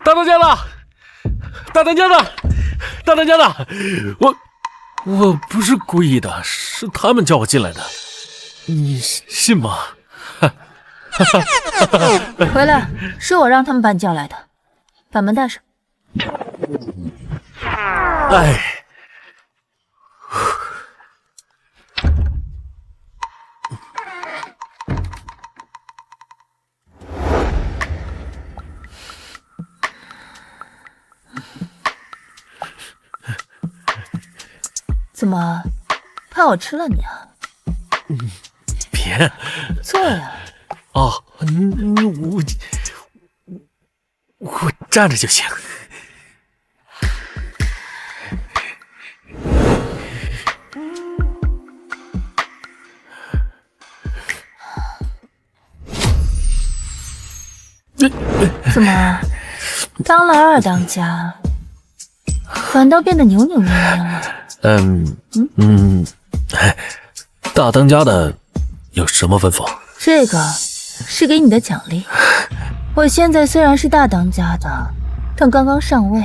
大当家的，大当家的，大当家的，我不是故意的，是他们叫我进来的，你信吗？回来，是我让他们把你叫来的，把门带上。哎，怎么，怕我吃了你啊？别，坐呀。哦，我站着就行。怎么，当了二当家，反倒变得扭扭捏捏了？大当家的有什么吩咐？这个是给你的奖励。我现在虽然是大当家的，但刚刚上位，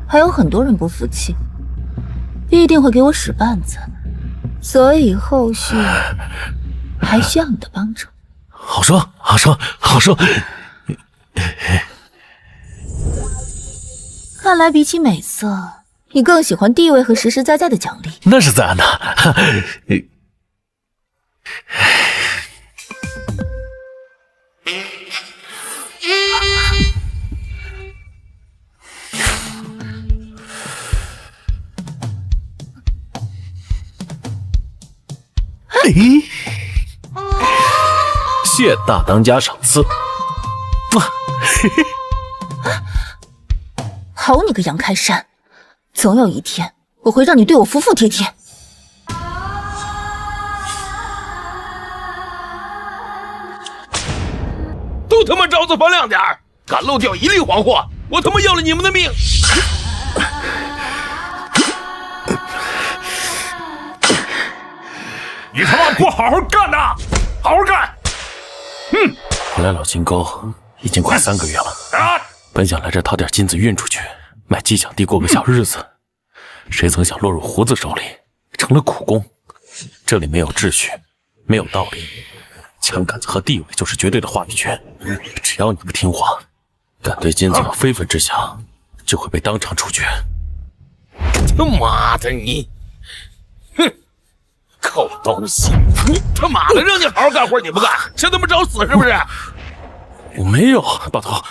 还有很多人不服气，必定会给我使绊子，所以后续还需要你的帮助。好说，好说，好说。看来比起美色，你更喜欢地位和实实在在的奖励。那是自然的。谢大当家赏赐。好你个杨开山，总有一天我会让你对我服服帖帖。都他妈招子放亮点儿，敢漏掉一粒黄货，我他妈要了你们的命！你他妈给我好好干呐，好好干！我来老金沟已经快3个月了，本想来这讨点金子运出去，买鸡抢地过个小日子，谁曾想落入胡子手里，成了苦工。这里没有秩序，没有道理，枪杆子和地位就是绝对的话语权。只要你不听话，敢对金子有非分之想，就会被当场处决。他妈的你！哼！臭东西！你他妈的让你好好干活你不干，这他妈找死是不是？我没有，把头。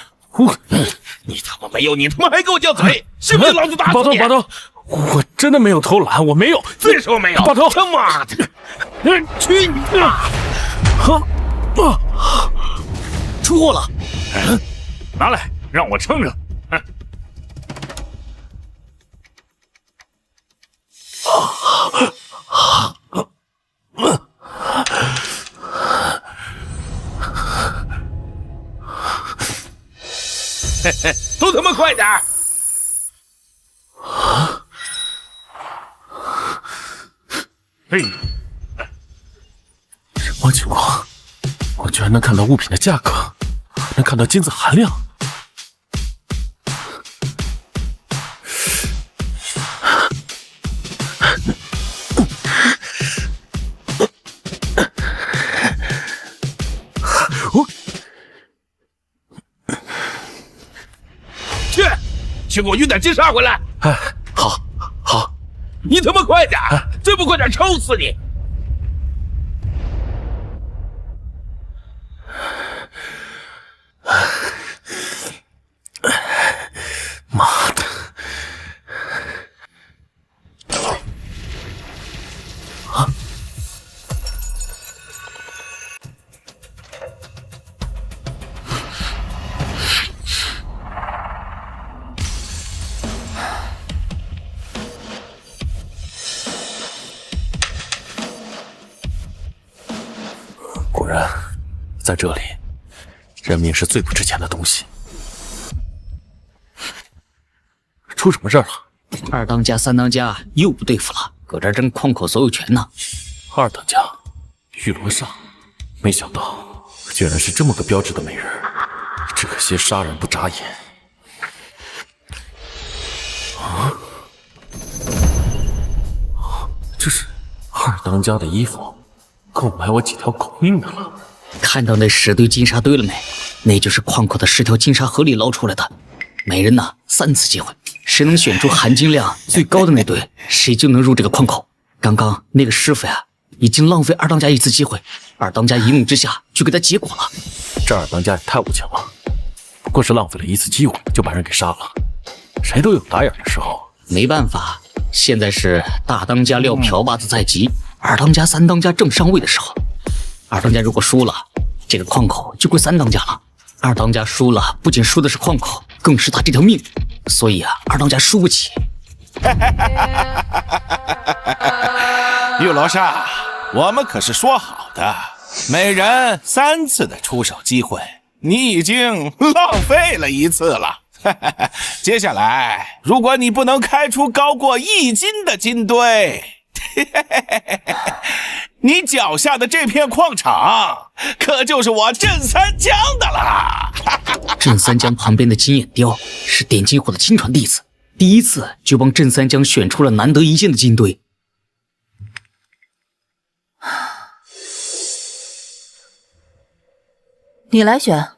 你他妈没有，你他妈还给我犟嘴，信不信老子打死你？把头，我真的没有偷懒，我没有，再说没有。把头，他妈的！去你妈！出货了，拿来让我称称。都他妈快点！什么情况？我居然能看到物品的价格，能看到金子含量。去给我运点金沙回来！哎，好，好，你他妈快点！再不快点，抽死你！妈的！啊！果然，在这里，人命是最不值钱的东西。出什么事儿了？二当家、三当家又不对付了，搁这儿争旷口所有权呢。二当家，玉罗莎，没想到居然是这么个标致的美人，只可惜杀人不眨眼。这是二当家的衣服，够买我几条狗命的了。看到那10堆金沙堆了没？那就是矿口的10条金沙河里捞出来的。每人呢3次机会，谁能选出含金量最高的那堆，谁就能入这个矿口。刚刚那个师傅呀，已经浪费二当家1次机会，二当家一怒之下就给他结果了。这二当家也太无情了，不过是浪费了1次机会就把人给杀了。谁都有打眼的时候。没办法，现在是大当家撂瓢把子在即，二当家、3当家正上位的时候。二当家如果输了，这个矿口就归3当家了。二当家输了，不仅输的是矿口，更是他这条命。所以啊，二当家输不起。玉楼上，我们可是说好的，每人3次的出手机会，你已经浪费了1次了。接下来，如果你不能开出高过1斤的金堆，你脚下的这片矿场可就是我镇三江的啦！镇三江旁边的金眼雕是点金火的亲传弟子，第1次就帮镇三江选出了难得一见的金堆。你来选。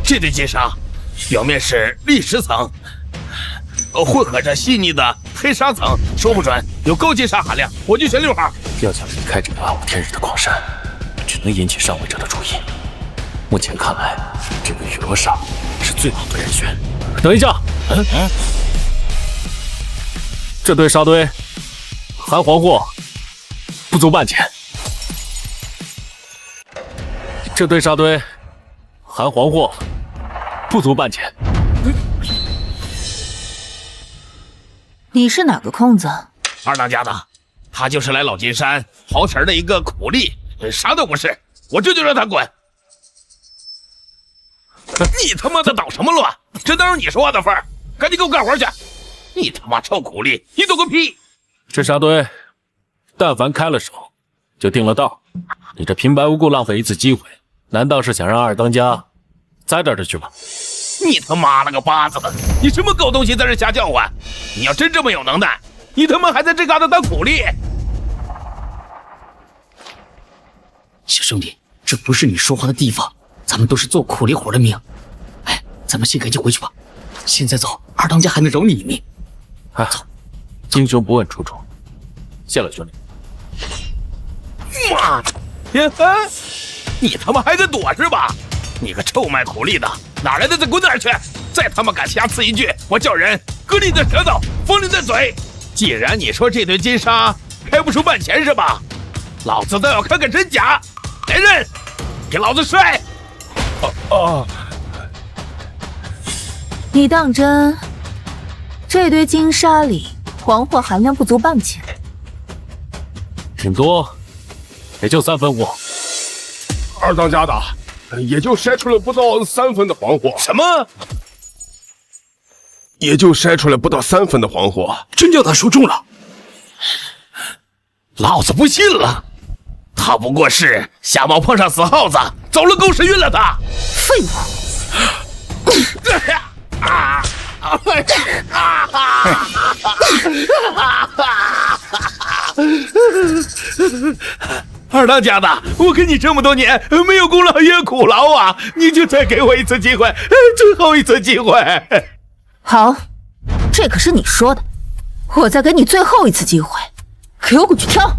这堆金沙表面是砾石层，混合着细腻的黑沙层，说不准有高金沙含量，我就选6号。要想离开这个暗无天日的矿山，只能引起上位者的注意。目前看来，这个雨罗沙是最好的人选。等一下，这堆沙堆含黄货不足半钱。这堆沙堆含黄货不足半钱。你是哪个空子？二当家的，他就是来老金山刨食的一个苦力，啥都不是，我这就让他滚。你他妈的捣什么乱？这都是你说话的份儿，赶紧给我干活去！你他妈臭苦力，你懂个屁！这沙堆，但凡开了手，就定了道。你这平白无故浪费1次机会，难道是想让二当家栽到这去吗？你他妈了个巴子的！你什么狗东西在这瞎叫唤？你要真这么有能耐，你他妈还在这旮瘩当苦力？小兄弟，这不是你说话的地方，咱们都是做苦力活的命。哎，咱们先赶紧回去吧。现在走，二当家还能饶你一命。哎，英雄不问出处，谢了兄弟。妈的！你他妈还敢躲是吧？你个臭卖苦力的，哪来的再滚哪儿去！再他妈敢瞎刺一句，我叫人割你的舌头，封你的嘴！既然你说这堆金沙开不出半钱是吧？老子倒要看看真假！来人，给老子摔！你当真这堆金沙里黄货含量不足半钱？顶多也就3分货。二当家的，也就筛出来不到3分的黄货。什么？也就筛出来不到3分的黄货，真叫他说中了。老子不信了，他不过是瞎猫碰上死耗子，走了狗屎运了他。废物！二当家的，我跟你这么多年没有功劳也有苦劳啊，你就再给我1次机会，最后1次机会。好，这可是你说的，我再给你最后1次机会，给我滚去挑！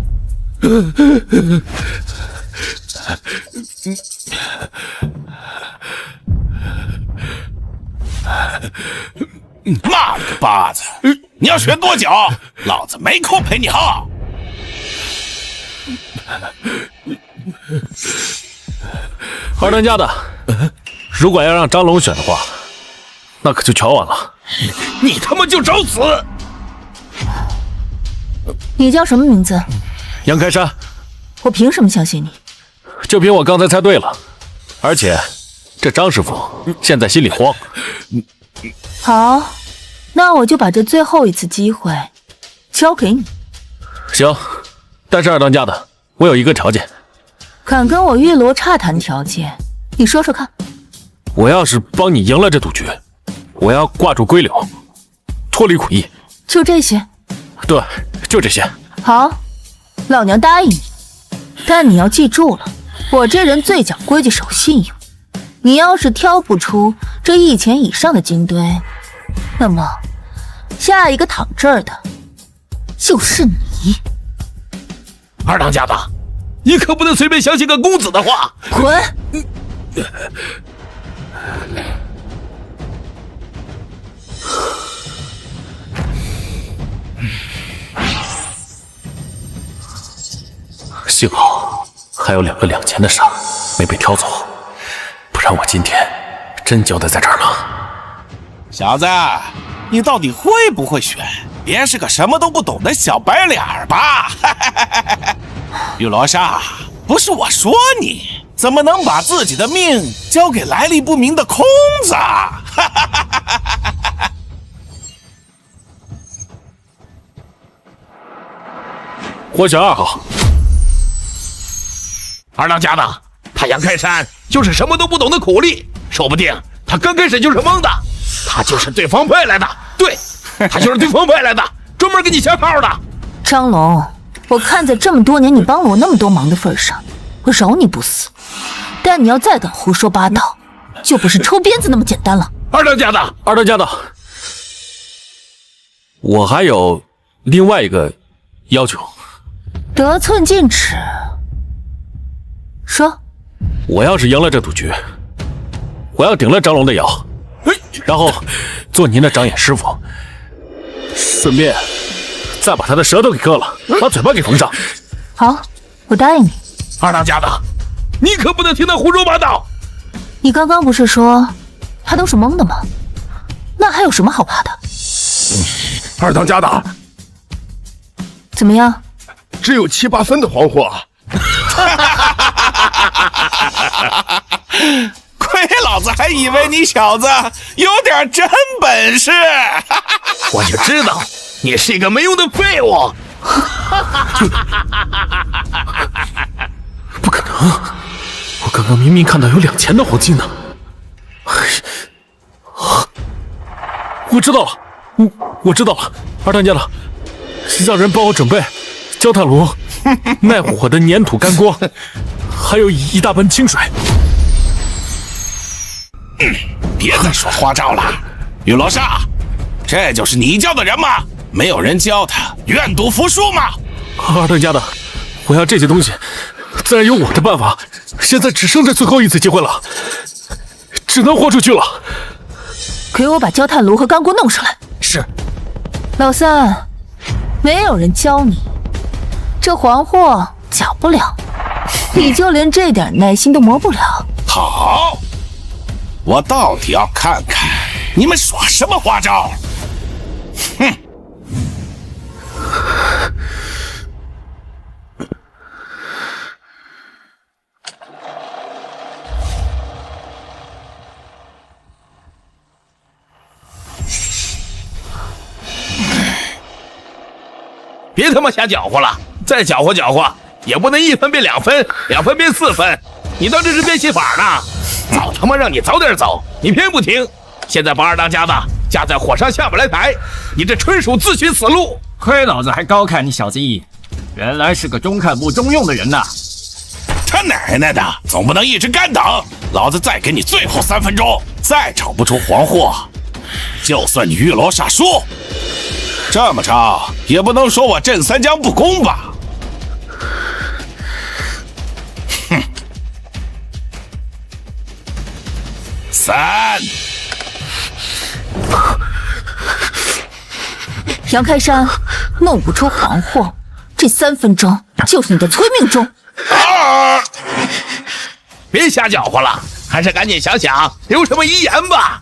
妈了个巴子！你要选多久？老子没空陪你耗。二当家的，如果要让张龙选的话，那可就全完了。你他妈就找死！你叫什么名字？杨开山，我凭什么相信你？就凭我刚才猜对了，而且这张师傅现在心里慌。好，那我就把这最后1次机会交给你。行，但是二当家的，我有一个条件，敢跟我玉罗洽谈条件，你说说看。我要是帮你赢了这赌局，我要挂住归柳，脱离苦役。就这些？对，就这些。好，老娘答应你，但你要记住了，我这人最讲规矩守信用。你要是挑不出这1000以上的金堆，那么下一个躺这儿的就是你。二当家的，你可不能随便相信个公子的话。滚！幸好还有2个2000的沙没被挑走，不然我今天真交代在这儿了。小子，你到底会不会选？别是个什么都不懂的小白脸吧？玉罗刹，不是我说你，怎么能把自己的命交给来历不明的空子？我选2号。二当家的，他杨开山就是什么都不懂的苦力，说不定他刚开始就是蒙的，他就是对方派来的，对，他就是对方派来的，专门给你下套的。张龙，我看在这么多年你帮了我那么多忙的份上，我饶你不死，但你要再敢胡说八道，就不是抽鞭子那么简单了。二当家的，二当家的，我还有另外一个要求。得寸进尺。说，我要是赢了这赌局，我要顶了张龙的腰，然后做您的长眼师傅，顺便再把他的舌头给割了，把嘴巴给缝上。好，我答应你。二当家的，你可不能听他胡说八道。你刚刚不是说他都是蒙的吗？那还有什么好怕的？二当家的，怎么样？只有7、8分的黄货。亏老子还以为你小子有点真本事。我就知道你是一个没用的废物。不可能，我刚刚明明看到有2000的黄金呢。我知道了，我知道了，二当家的，让人帮我准备焦炭炉、耐火的粘土干锅，还有一大盆清水。别再说花招了，玉罗刹，这就是你教的人吗？没有人教他愿赌服输吗？二当家的，我要这些东西，自然有我的办法。现在只剩这最后一次机会了，只能豁出去了。给我把焦炭炉和干锅弄上来。是。老三，没有人教你，这黄货缴不了，你就连这点耐心都磨不了。好，我到底要看看你们耍什么花招。哼！别他妈瞎搅和了，再搅和搅和也不能1分变2分，2分变4分，你当这是变戏法呢？早他妈让你早点走，你偏不听，现在把二当家的架在火上下不来台，你这纯属自寻死路。亏老子还高看你小子一眼，原来是个中看不中用的人呐！他奶奶的，总不能一直干等，老子再给你最后3分钟，再找不出黄货，就算你玉罗刹输，这么着也不能说我镇三江不公吧？哼！3。杨开山，弄不出黄货，这3分钟就是你的催命钟。别瞎搅和了，还是赶紧想想留什么遗言吧。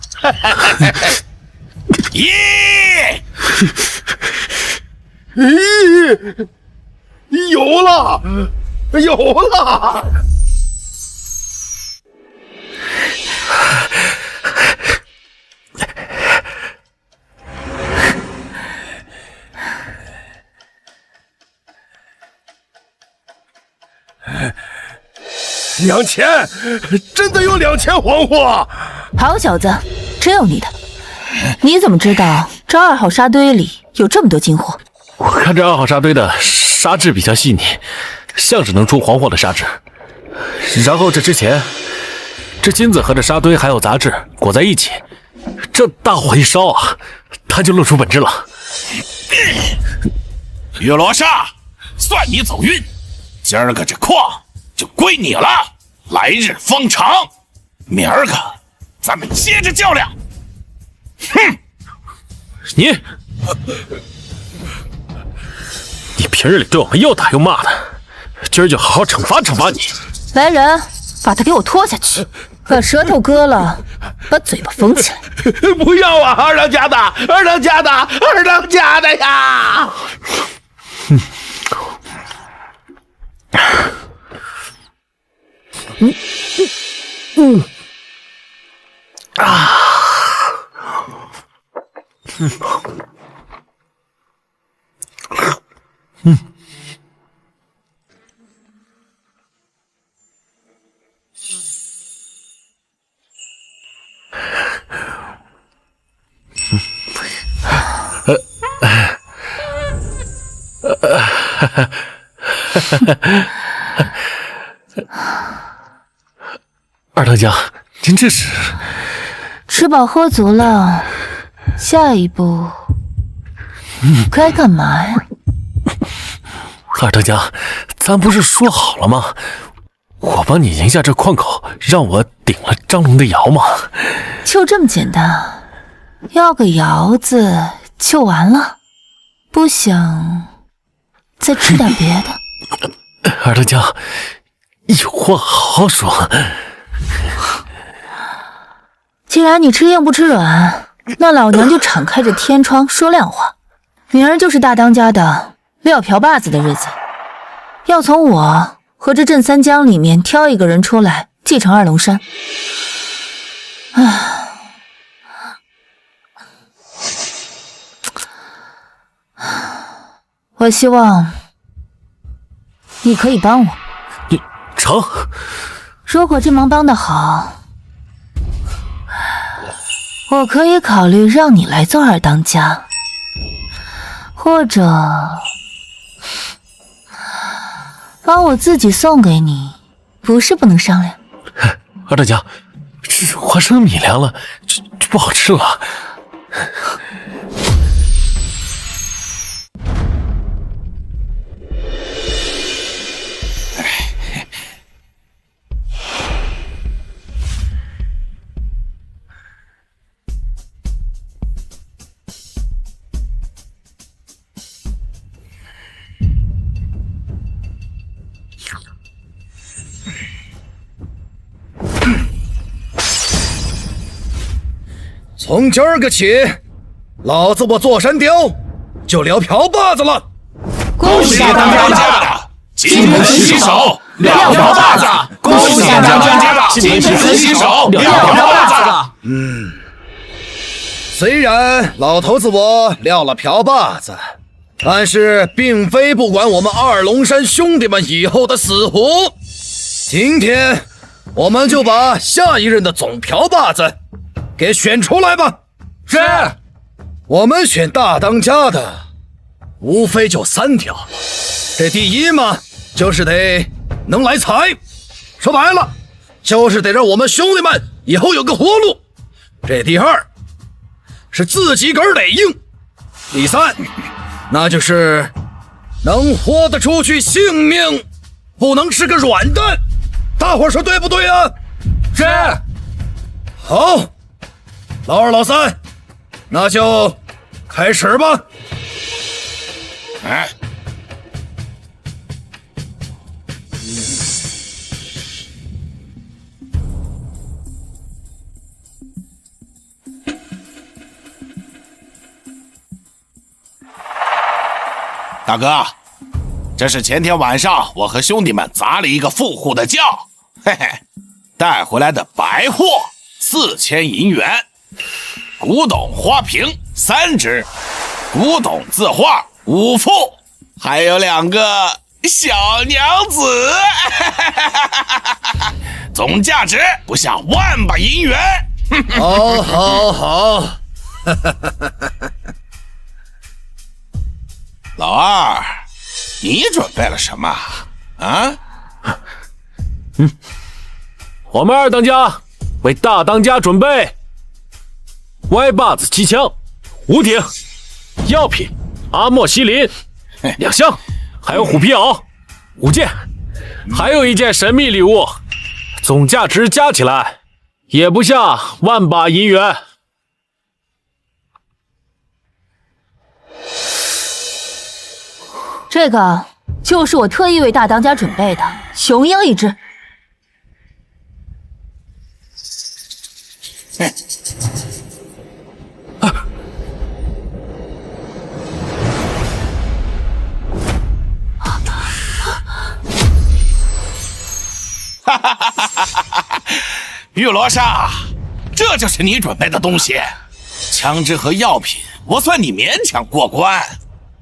有了，有了！ 2000，真的有2000黄货！好小子，真有你的！你怎么知道这2号沙堆里有这么多金货？我看这2号沙堆的沙质比较细腻，像是能出黄货的沙质。然后这之前，这金子和这沙堆还有杂质裹在一起，这大火一烧啊，它就露出本质了。玉罗刹，算你走运，今儿个这矿就归你了，来日方长，明儿个咱们接着较量。哼，你平日里对我们又打又骂的，今儿就好好惩罚惩罚你。来人，把他给我拖下去，把舌头割了，把嘴巴缝起来。不要啊，二当家的，二当家的，二当家的呀！二当家，您这是吃饱喝足了，下一步该干嘛呀？二当家，咱不是说好了吗？我帮你赢下这矿口，让我顶了张龙的窑吗？就这么简单？要个窑子就完了？不想再吃点别的？二当家，有话好好说。既然你吃硬不吃软，那老娘就敞开着天窗说亮话。明儿就是大当家的撂瓢把子的日子，要从我和这镇三江里面挑一个人出来继承二龙山。我希望你可以帮我。你成？如果这忙帮得好，我可以考虑让你来做二当家，或者把我自己送给你，不是不能商量。二当家，这花生米凉了，就不好吃了。从今儿个起，老子我座山雕就撩瓢把子了。恭喜大当家的金盆洗手，撩瓢把子！恭喜大当家的金盆洗手，撩瓢把子！虽然老头子我撂了瓢把子，但是并非不管我们二龙山兄弟们以后的死活。今天我们就把下一任的总瓢把子给选出来吧。是，我们选大当家的无非就3条了。这第一嘛，就是得能来财，说白了就是得让我们兄弟们以后有个活路。这第二是自己个儿得硬，第三那就是能豁得出去性命，不能是个软蛋。大伙说对不对啊？是。好，老二老三，那就开始吧。哎，大哥，这是前天晚上我和兄弟们砸了一个富户的窖，嘿嘿，带回来的白货4000银元，古董花瓶3只，古董字画5副，还有2个小娘子，总价值不下万把银元。好，好，好。老二，你准备了什么啊？我们二当家为大当家准备歪把子机枪、吴鼎、药品、阿莫西林2箱，还有虎皮袄5件，还有一件神秘礼物，总价值加起来也不下万把银元。这个就是我特意为大当家准备的雄鹰一只。玉罗刹，这就是你准备的东西。枪支和药品我算你勉强过关，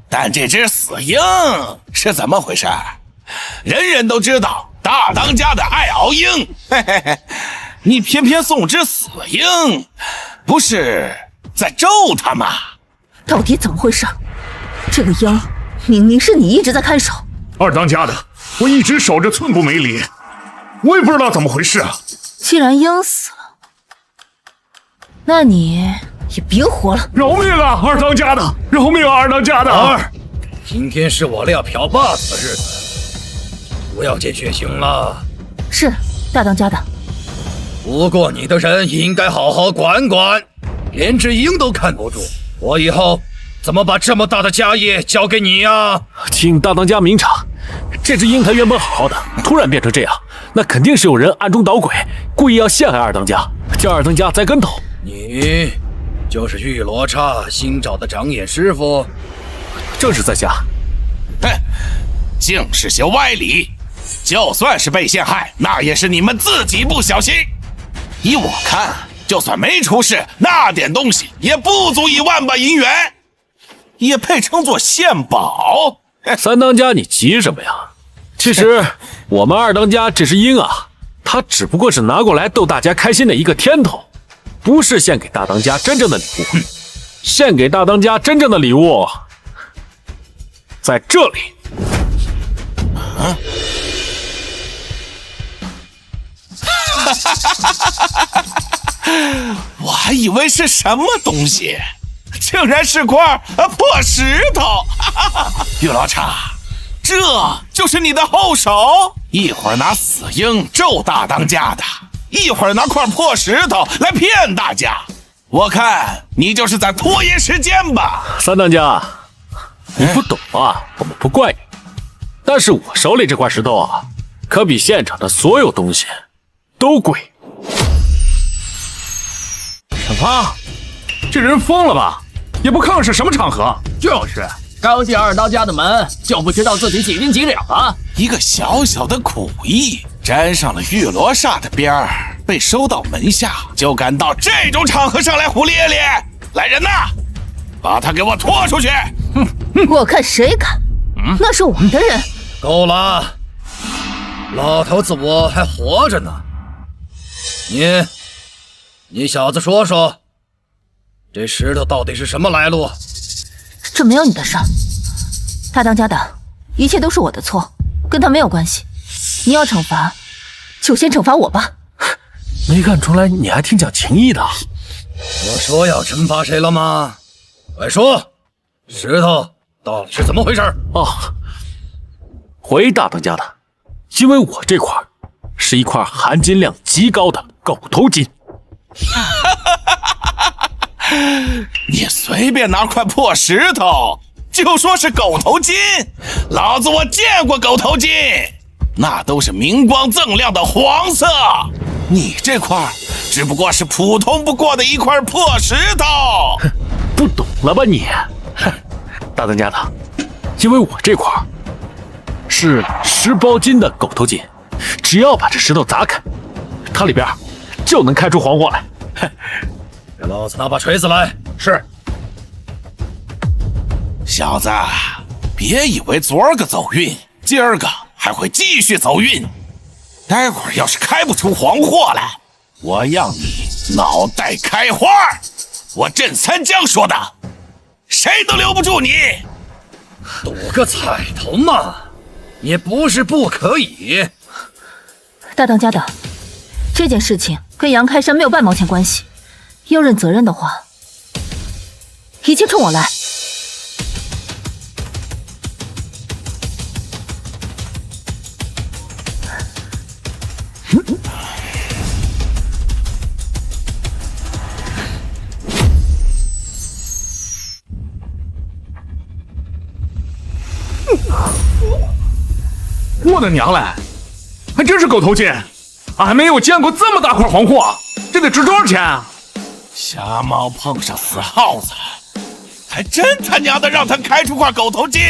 但这只死鹰是怎么回事？人人都知道大当家的爱熬鹰，嘿嘿嘿，你偏偏送只死鹰，不是在咒他吗？到底怎么回事？这个鹰明明是你一直在看守。二当家的，我一直守着寸步没离，我也不知道怎么回事啊。既然鹰死了，那你也别活了！饶命啊，二当家的！饶命啊，二当家的！二，今天是我俩嫖把子的日子，不要见血腥了。是大当家的。不过你的人应该好好管管，连只鹰都看不住，我以后怎么把这么大的家业交给你呀？请大当家明察，这只鹰它原本好好的，突然变成这样，那肯定是有人暗中捣鬼，故意要陷害二当家，叫二当家栽跟头。你就是玉罗刹新找的长眼师傅？正是在下。哼，净是些歪理。就算是被陷害，那也是你们自己不小心。依我看，就算没出事，那点东西也不足以万把银元，也配称作献宝。三当家，你急什么呀？其实我们二当家这只鹰啊，它只不过是拿过来逗大家开心的一个添头，不是献给大当家真正的礼物。献给大当家真正的礼物，在这里。我还以为是什么东西，竟然是块破石头。玉罗刹，这就是你的后手？一会儿拿死鹰咒大当家的，一会儿拿块破石头来骗大家，我看你就是在拖延时间吧。三当家，你不懂啊，我们不怪你。但是我手里这块石头啊，可比现场的所有东西都贵。什么？这人疯了吧？也不看看是什么场合。就是，刚进二当家的门，就不知道自己几斤几两啊！一个小小的苦役，沾上了玉罗刹的边儿，被收到门下，就敢到这种场合上来胡咧咧。来人呐，把他给我拖出去！我看谁敢！那是我们的人。够了，老头子我还活着呢。你小子说说，这石头到底是什么来路？这没有你的事儿，大当家的，一切都是我的错，跟他没有关系。你要惩罚，就先惩罚我吧。没看出来你还挺讲情义的。我说要惩罚谁了吗？快说，石头到底是怎么回事？哦，回大当家的，因为我这块是一块含金量极高的狗头金。你随便拿块破石头就说是狗头金，老子我见过狗头金，那都是明光锃亮的黄色，你这块只不过是普通不过的一块破石头。不懂了吧你？大当家的，因为我这块是10包金的狗头金，只要把这石头砸开，它里边就能开出黄货来。给老子拿把锤子来！是。小子，别以为昨儿个走运，今儿个还会继续走运。待会儿要是开不出黄货来，我要你脑袋开花！我镇三江说的，谁都留不住你。赌个彩头嘛，也不是不可以。大当家的，这件事情跟杨开山没有半毛钱关系，要认责任的话，一切冲我来。我的娘嘞，还真是狗头金！俺没有见过这么大块黄货，这得值多少钱啊？瞎猫碰上死耗子，还真他娘的让他开出块狗头金！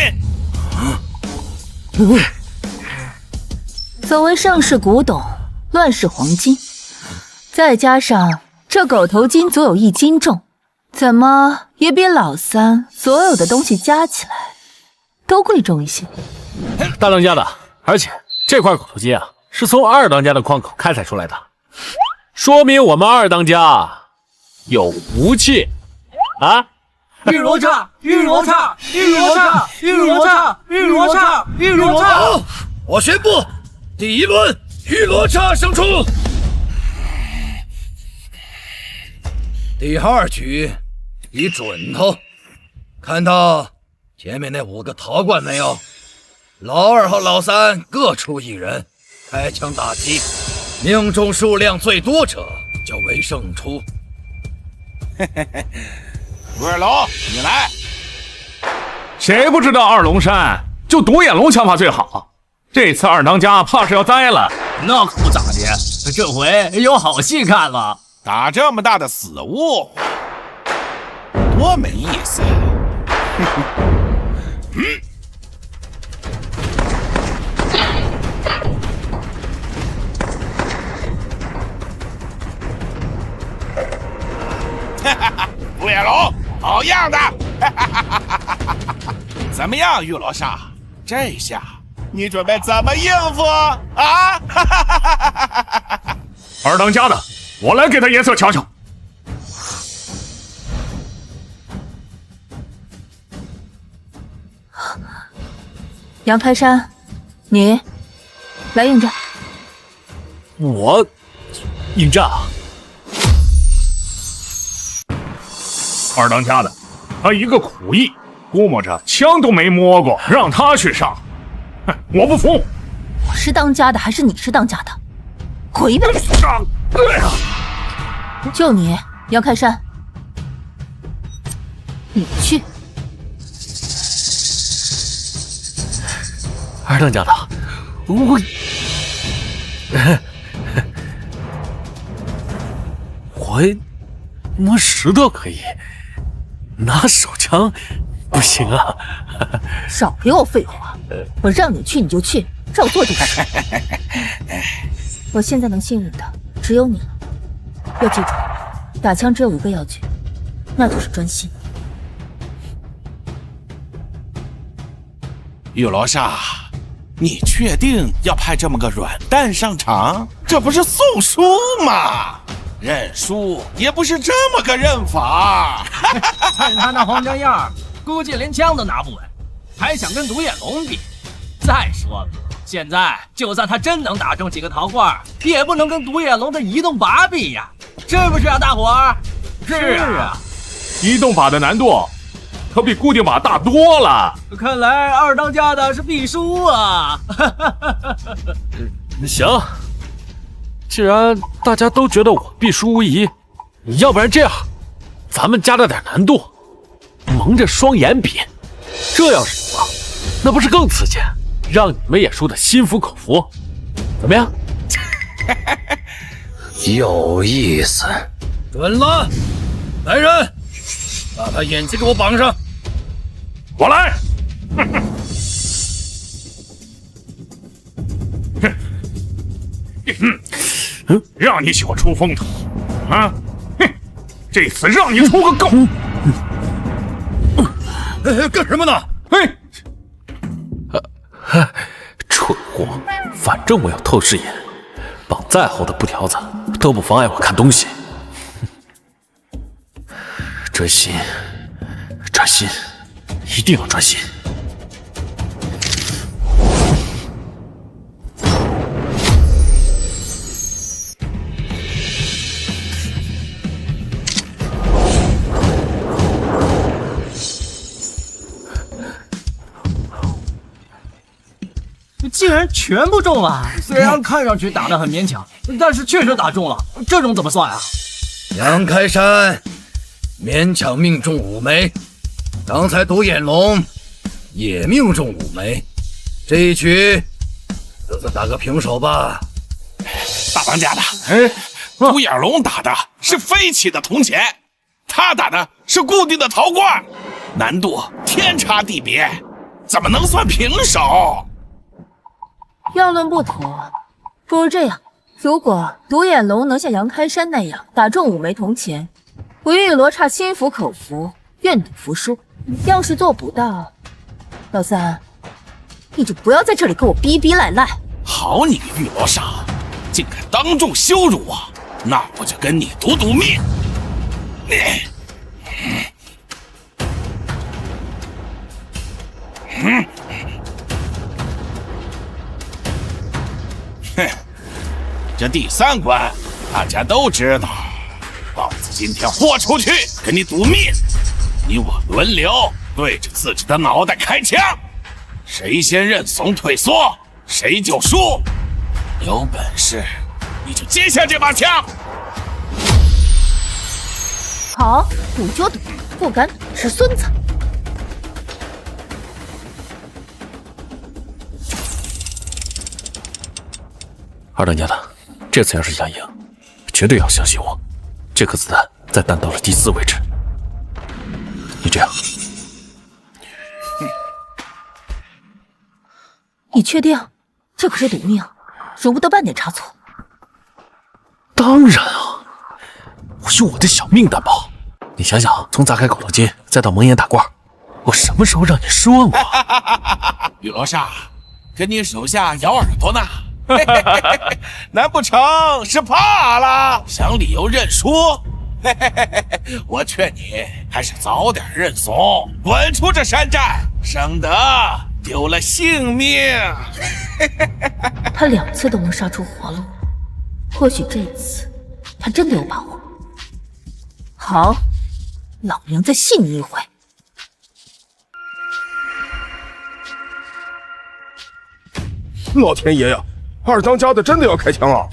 所谓上市古董，乱世黄金，再加上这狗头金足有1斤重，怎么也比老三所有的东西加起来都贵重一些。大当家的，而且这块狗头金啊，是从二当家的矿口开采出来的，说明我们二当家有福气啊！玉罗刹，玉罗刹，玉罗刹，玉罗刹，玉罗刹，玉罗刹！好，我宣布，第一轮玉罗刹胜出。第2局以准头，看到前面那5个陶罐没有？老2和老3各出1人，开枪打击，命中数量最多者就为胜出。吴二龙，你来。谁不知道二龙山就独眼龙枪法最好？这次二当家怕是要栽了。那可不咋的，这回有好戏看了。打这么大的死物，多没意思！独眼龙，好样的！怎么样，玉罗刹？这下你准备怎么应付啊？二当家的，我来给他颜色瞧瞧。杨开山，你来应战。我应战啊！二当家的，他一个苦役，估摸着枪都没摸过，让他去上，哼，我不服！我是当家的还是你是当家的？滚一边！就你，杨开山，你去。二当家的，我摸石头可以，拿手枪不行啊！少给我废话！我让你去你就去，照做就是。我现在能信任的只有你了。要记住，打枪只有1个要诀，那就是专心。玉罗刹，你确定要派这么个软蛋上场？这不是送书吗？认输也不是这么个认法。看他那慌张样，估计连枪都拿不稳，还想跟独眼龙比。再说了，现在就算他真能打中几个陶罐，也不能跟独眼龙的移动靶比呀，是不是啊，大伙儿？是啊，移动靶的难度可比固定靶大多了。看来二当家的是必输啊！行，既然大家都觉得我必输无疑，要不然这样，咱们加大点难度，蒙着双眼比，这要是赢了，那不是更刺激？让你们也输得心服口服，怎么样？有意思。准了，来人，把他眼睛给我绑上。我来。让你小出风头啊！哼，这次让你出个够！干什么呢？嘿，蠢货，反正我有透视眼，绑再厚的布条子都不妨碍我看东西。专心，专心，一定要专心。竟然全部中了！虽然看上去打得很勉强，但是确实打中了。这种怎么算啊？杨开山勉强命中5枚，刚才独眼龙也命中5枚，这一局就算打个平手吧。大当家的，独眼龙打的是飞起的铜钱，他打的是固定的陶罐，难度天差地别，怎么能算平手？要论不同，不如这样：如果独眼龙能像杨开山那样打中5枚铜钱，我玉罗刹心服口服，愿赌服输。要是做不到，老三，你就不要在这里跟我逼逼赖赖。好你个玉罗刹，竟敢当众羞辱我，那我就跟你赌赌命！这第3关大家都知道，老子今天豁出去跟你赌命，你我轮流对着自己的脑袋开枪，谁先认怂退缩，谁就输。有本事你就接下这把枪。好，赌就赌，不敢赌是孙子。二当家的，这次要是想赢，绝对要相信我。这颗子弹在弹道的第4位置。你这样，你确定？这可是赌命，容不得半点差错。当然啊，我用我的小命担保。你想想，从砸开口头金再到蒙眼打罐，我什么时候让你失望过？雨罗刹，跟你手下咬耳朵呢。难不成是怕了，想理由认输？我劝你还是早点认怂，滚出这山寨，省得丢了性命。他2次都能杀出活路，或许这次他真的有把握。好，老娘再信你一回。老天爷呀！二当家的真的要开枪啊！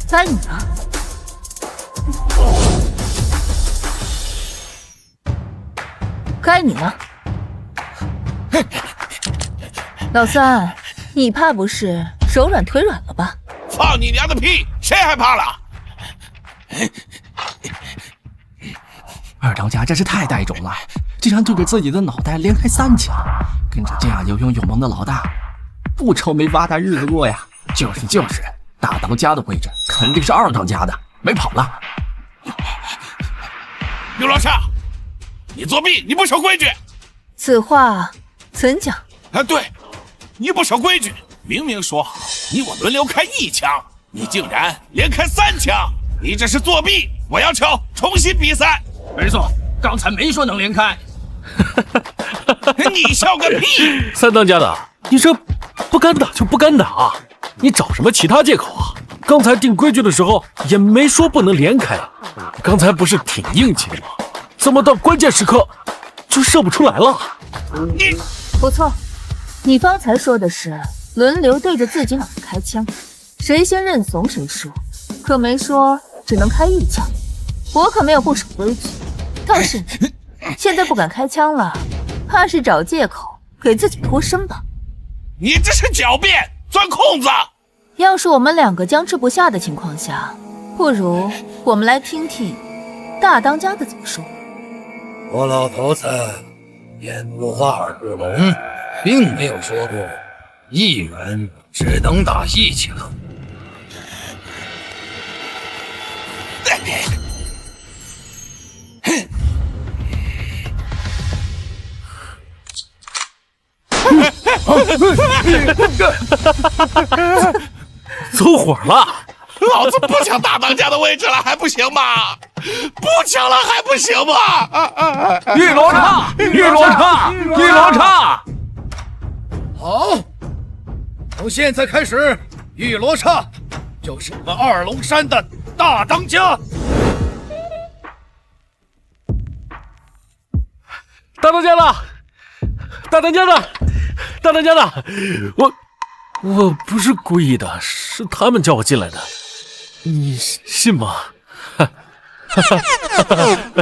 该你了。该你了，老三，你怕不是手软腿软了吧？放你娘的屁！谁害怕了？二当家真是太带种了，竟然对着自己的脑袋连开3枪，跟着这样有勇有谋的老大，不愁没发达日子过呀！就是，大当家的位置肯定是二当家的，没跑了。刘老刹，你作弊，你不守规矩。此话怎讲？啊，对，你不守规矩，明明说好你我轮流开1枪，你竟然连开3枪，你这是作弊！我要求重新比赛。没错，刚才没说能连开。你笑个屁！三当家的，你这不敢打就不敢打，你找什么其他借口啊？刚才定规矩的时候也没说不能连开，刚才不是挺硬气的吗？怎么到关键时刻就射不出来了？你不错，你方才说的是轮流对着自己脑袋开枪，谁先认怂谁输，可没说只能开1枪。我可没有不守规矩，倒是你现在不敢开枪了，怕是找借口给自己脱身吧？你这是狡辩，钻空子！要是我们两个僵持不下的情况下，不如我们来听听大当家的怎么说。我老头子眼不花耳不聋，并没有说过一人只能打一强。走火了！老子不抢大当家的位置了，还不行吗？不抢了还不行吗？玉罗刹，玉罗刹，玉罗刹！好，从现在开始，玉罗刹就是我们二龙山的大当家。大当家的，大当家的，大当家的，我不是故意的，是他们叫我进来的，你信吗？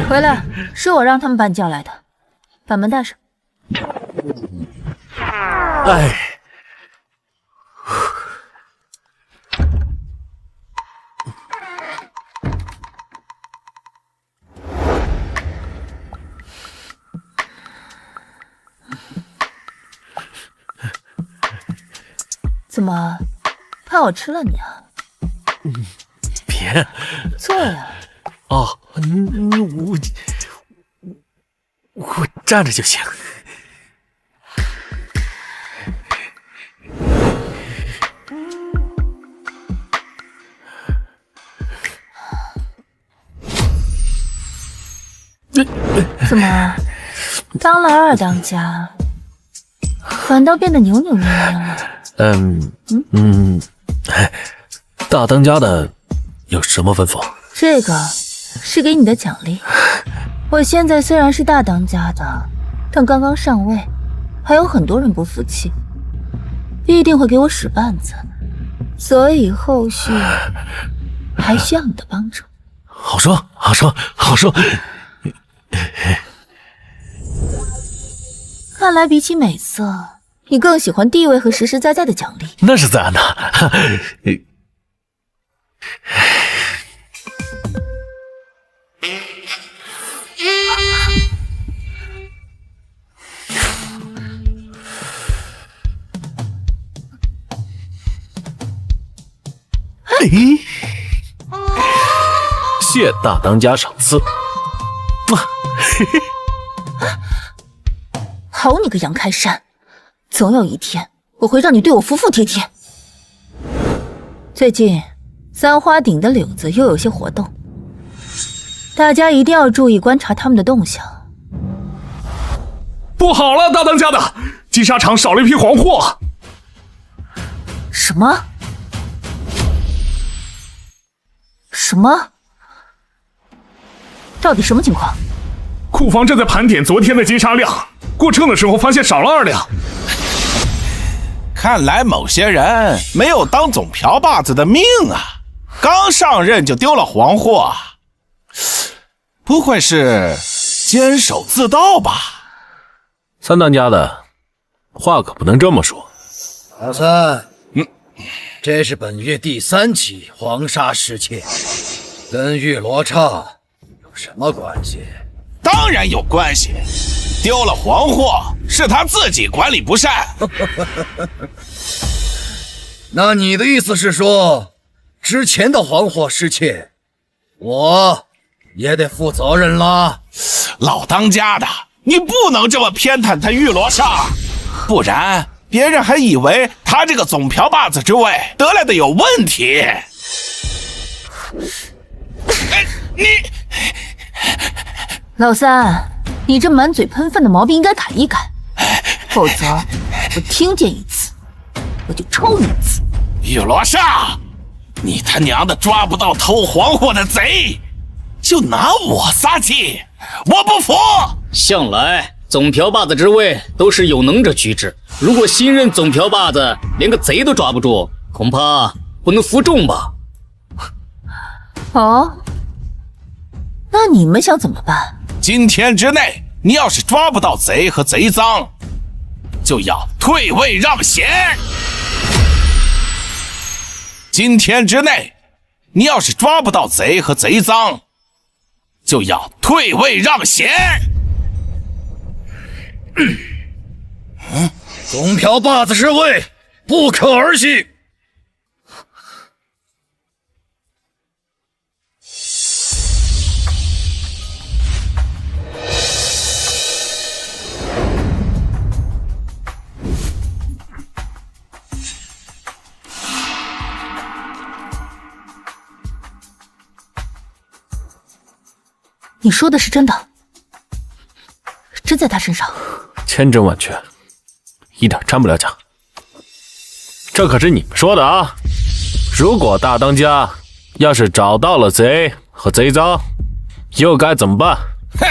回来，是我让他们把你叫来的，把门带上。哎，怎么，怕我吃了你啊？别坐呀。哦，我站着就行。怎么，当了二当家，反倒变得扭扭捏捏了？大当家的有什么吩咐？这个是给你的奖励。我现在虽然是大当家的，但刚刚上位，还有很多人不服气，必定会给我使绊子，所以后续还需要你的帮助。好说，好说，好说。看来比起美色，你更喜欢地位和实实在在的奖励。那是自然的。谢大当家赏赐。好你个杨开山，总有一天我会让你对我服服帖帖。最近三花顶的柳子又有些活动，大家一定要注意观察他们的动向。不好了，大当家的，金沙场少了一批黄货。什么？什么？到底什么情况？库房正在盘点昨天的金沙量，过秤的时候发现少了2两。看来某些人没有当总瓢把子的命啊，刚上任就丢了黄货，不会是监守自盗吧？三当家的话可不能这么说。老三，这是本月第3起黄沙失窃，跟玉罗刹有什么关系？当然有关系，丢了黄货是他自己管理不善。那你的意思是说，之前的黄货失窃，我也得负责任啦？老当家的，你不能这么偏袒他玉罗刹，不然别人还以为他这个总瓢把子之位得来的有问题。你老三，你这满嘴喷粪的毛病应该改一改，否则我听见一次，我就抽你一次。玉罗刹，你他娘的抓不到偷黄货的贼，就拿我撒气，我不服！向来总瓢把子之位都是有能者居之，如果新任总瓢把子连个贼都抓不住，恐怕不能服众吧？哦，那你们想怎么办？今天之内，你要是抓不到贼和贼赃，就要退位让贤。今天之内，你要是抓不到贼和贼赃，就要退位让贤。东漂把子侍卫，不可儿戏。你说的是真的？真在他身上？千真万确，一点掺不了假。这可是你们说的啊！如果大当家要是找到了贼和贼赃，又该怎么办？哼！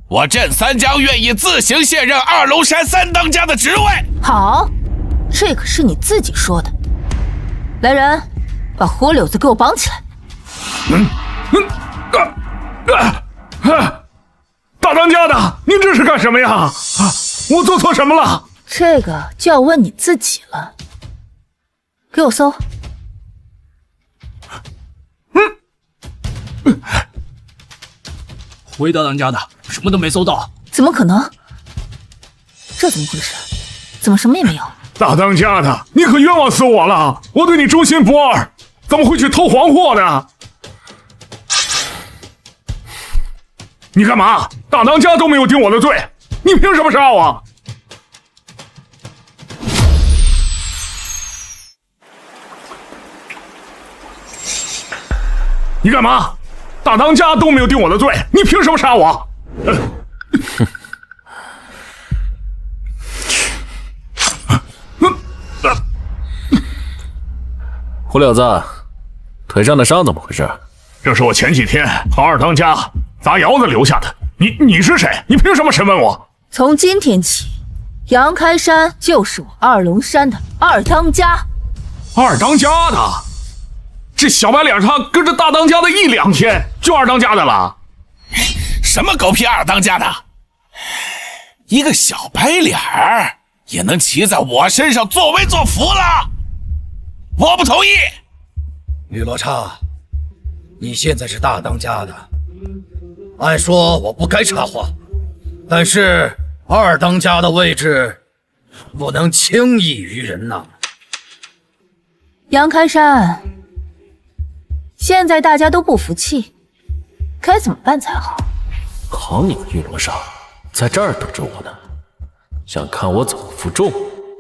我镇三江愿意自行卸任二龙山三当家的职位。好，这可是你自己说的。来人，把胡柳子给我绑起来。大当家的，您这是干什么呀？我做错什么了？这个就要问你自己了。给我搜。回大当家的，什么都没搜到。怎么可能？这怎么回事？怎么什么也没有？大当家的，你可冤枉死我了！我对你忠心不二，怎么会去偷黄货呢？你干嘛？大当家都没有定我的罪，你凭什么杀我？你干嘛？大当家都没有定我的罪，你凭什么杀我？胡柳子，腿上的伤怎么回事？这是我前几天和二当家砸窑子留下的。你是谁？你凭什么审问我？从今天起，杨开山就是我二龙山的二当家。二当家的？这小白脸上跟着大当家的一两天，就二当家的了？什么狗屁二当家的？一个小白脸儿也能骑在我身上作威作福了？我不同意。玉罗刹，你现在是大当家的，按说我不该插话，但是二当家的位置不能轻易于人呐。杨开山，现在大家都不服气，该怎么办才好？好你个玉罗刹，在这儿等着我呢，想看我怎么服众？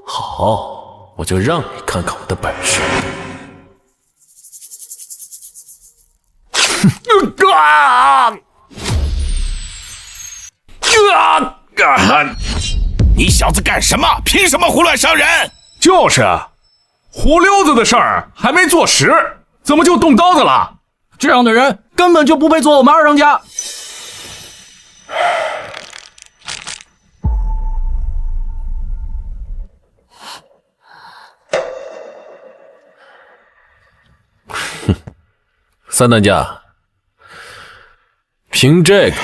好，我就让你看看我的本事。你小子干什么？凭什么胡乱伤人？就是胡溜子的事儿还没做实，怎么就动刀子了？这样的人根本就不配做我们二当家。三当家，凭这个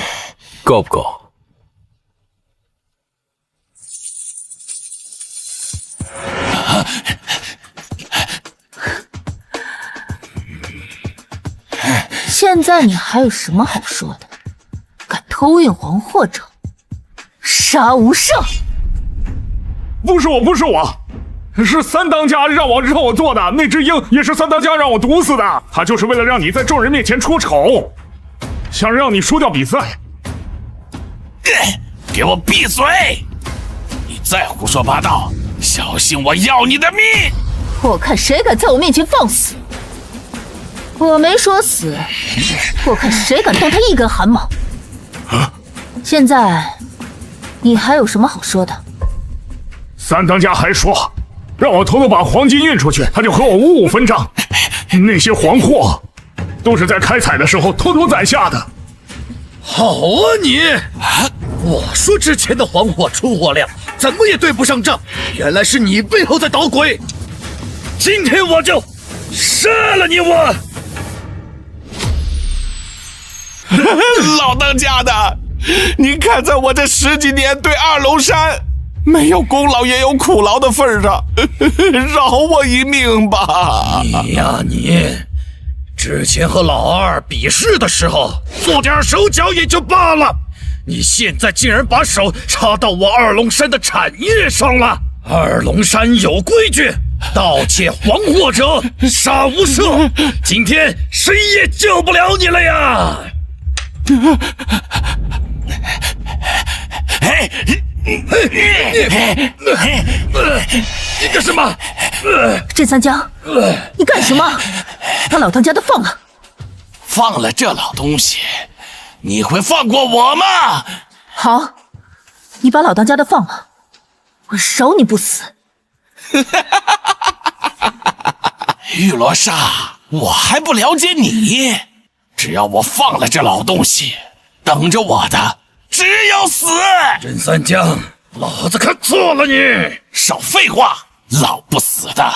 够不够？现在你还有什么好说的？敢偷运黄货者，杀无赦！不是我，是三当家让我做的。那只鹰也是三当家让我毒死的，他就是为了让你在众人面前出丑，想让你输掉比赛。给我闭嘴！你再胡说八道，小心我要你的命！我看谁敢在我面前放肆！我没说死，我看谁敢动他一根汗毛！现在你还有什么好说的？三当家还说让我偷偷把黄金运出去，他就和我五五分账。那些黄货都是在开采的时候偷偷攒下的。好啊你！我说之前的黄货出货量怎么也对不上账，原来是你背后在捣鬼！今天我就杀了你我！老当家的，你看在我这10几年对二龙山没有功劳也有苦劳的份上，饶我一命吧！你呀你，之前和老二比试的时候做点手脚也就罢了，你现在竟然把手插到我二龙山的产业上了！二龙山有规矩，盗窃黄货者杀无赦，今天谁也救不了你了呀！你干什么？镇三江，你干什么？把老当家的放了！放了这老东西，你会放过我吗？好，你把老当家的放了，我饶你不死。玉罗刹，我还不了解你。只要我放了这老东西，等着我的只有死。甄三江，老子看错了你！少废话，老不死的，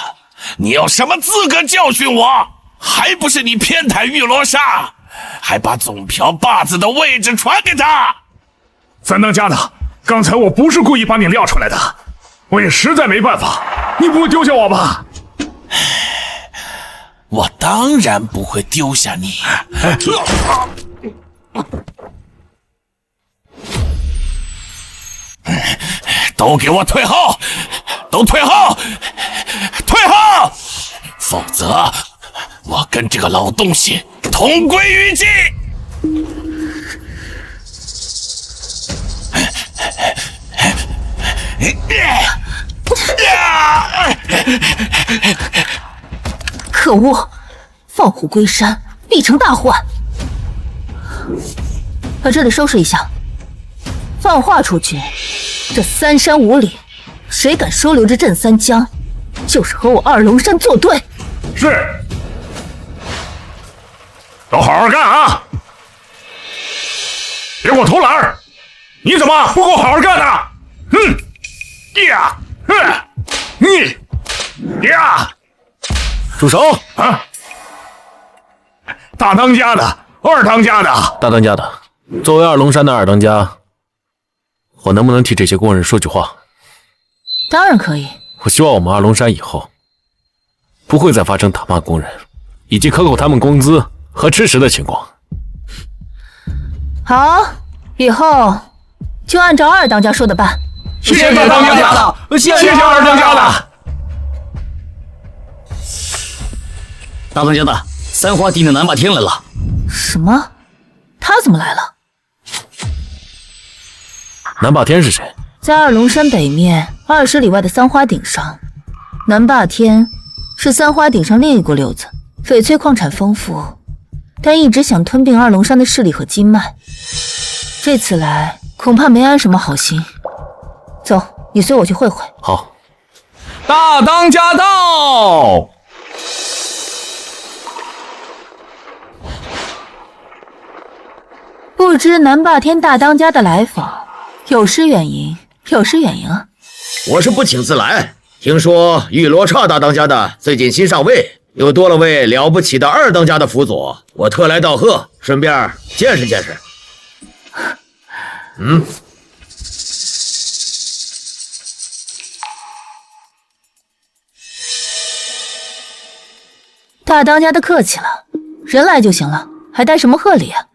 你有什么资格教训我？还不是你偏袒玉罗刹，还把总瓢把子的位置传给他。三当家的，刚才我不是故意把你撂出来的，我也实在没办法，你不会丢下我吧？我当然不会丢下你。都给我退后！都退后！退后！否则，我跟这个老东西同归于尽！可恶！放虎归山，必成大患。把这里收拾一下，放话出去，这3山5岭，谁敢收留这镇三江，就是和我二龙山作对。是，都好好干啊！别给我偷懒！你怎么不给我好好干呢？呀，呀！住手！啊！大当家的，二当家的，大当家的，作为二龙山的二当家，我能不能替这些工人说句话？当然可以。我希望我们二龙山以后不会再发生打骂工人以及克扣他们工资和吃食的情况。好，以后就按照二当家说的办。谢谢大当家的，谢谢二当家的。大当家的，三花地的南霸天来了。什么？他怎么来了？南霸天是谁？在二龙山北面20里外的三花顶上，南霸天是三花顶上另一股溜子，翡翠矿产丰富，但一直想吞并二龙山的势力和经脉。这次来恐怕没安什么好心。走，你随我去会会。好。大当家到！不知南霸天大当家的来访，有失远迎，有失远迎啊！我是不请自来，听说玉罗刹大当家的最近新上位，又多了位了不起的二当家的辅佐，我特来道贺，顺便见识见识。大当家的客气了，人来就行了，还带什么贺礼啊？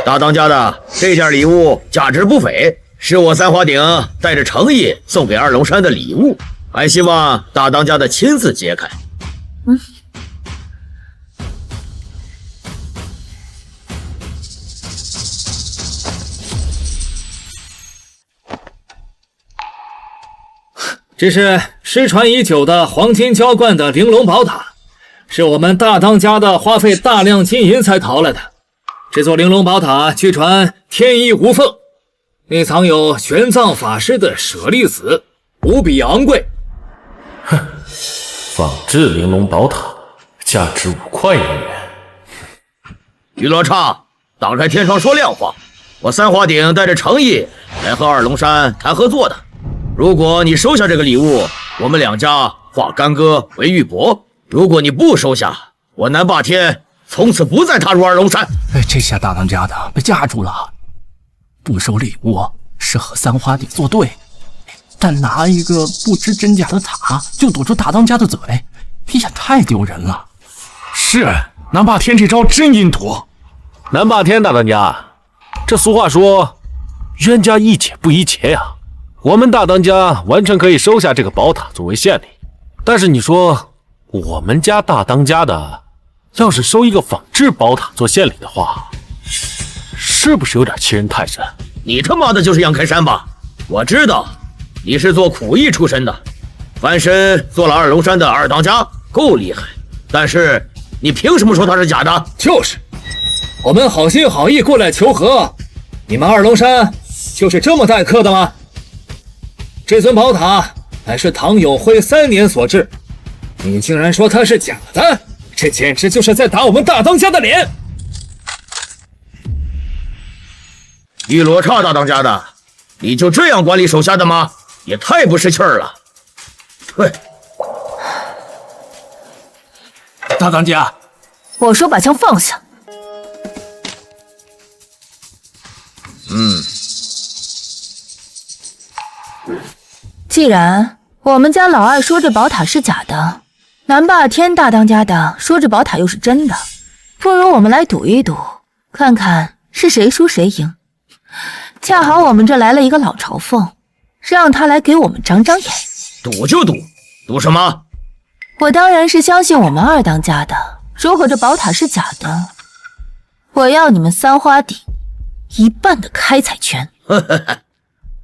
大当家的，这件礼物价值不菲，是我三花鼎带着诚意送给二龙山的礼物，还希望大当家的亲自揭开。这是失传已久的黄金浇灌的玲珑宝塔，是我们大当家的花费大量金银才淘来的。这座玲珑宝塔据传天衣无缝，内藏有玄奘法师的舍利子，无比昂贵。仿制玲珑宝塔，价值5块银元。玉罗刹，挡开天窗说亮话，我三花鼎带着诚意来和二龙山谈合作的。如果你收下这个礼物，我们两家化干戈为玉帛；如果你不收下，我南霸天从此不再踏入二龙山。这下大当家的被架住了，不收礼物是和三花鼎作对，但拿一个不知真假的塔就堵住大当家的嘴，也太丢人了。是，南霸天这招真阴毒。南霸天大当家，这俗话说，冤家宜解不宜结呀。我们大当家完全可以收下这个宝塔作为献礼，但是你说我们家大当家的要是收一个仿制宝塔做献礼的话，是不是有点欺人太甚？你他妈的就是杨开山吧？我知道你是做苦役出身的，翻身做了二龙山的二当家，够厉害。但是你凭什么说他是假的？就是，我们好心好意过来求和，你们二龙山就是这么待客的吗？这尊宝塔乃是唐永辉3年所制，你竟然说它是假的，这简直就是在打我们大当家的脸！玉罗刹大当家的，你就这样管理手下的吗？也太不识趣儿了。退。大当家，我说把枪放下。既然我们家老二说这宝塔是假的，南霸天大当家的说这宝塔又是真的，不如我们来赌一赌，看看是谁输谁赢。恰好我们这来了一个老朝奉，让他来给我们长长眼。赌就赌，赌什么？我当然是相信我们二当家的，如果这宝塔是假的，我要你们三花鼎一半的开采权。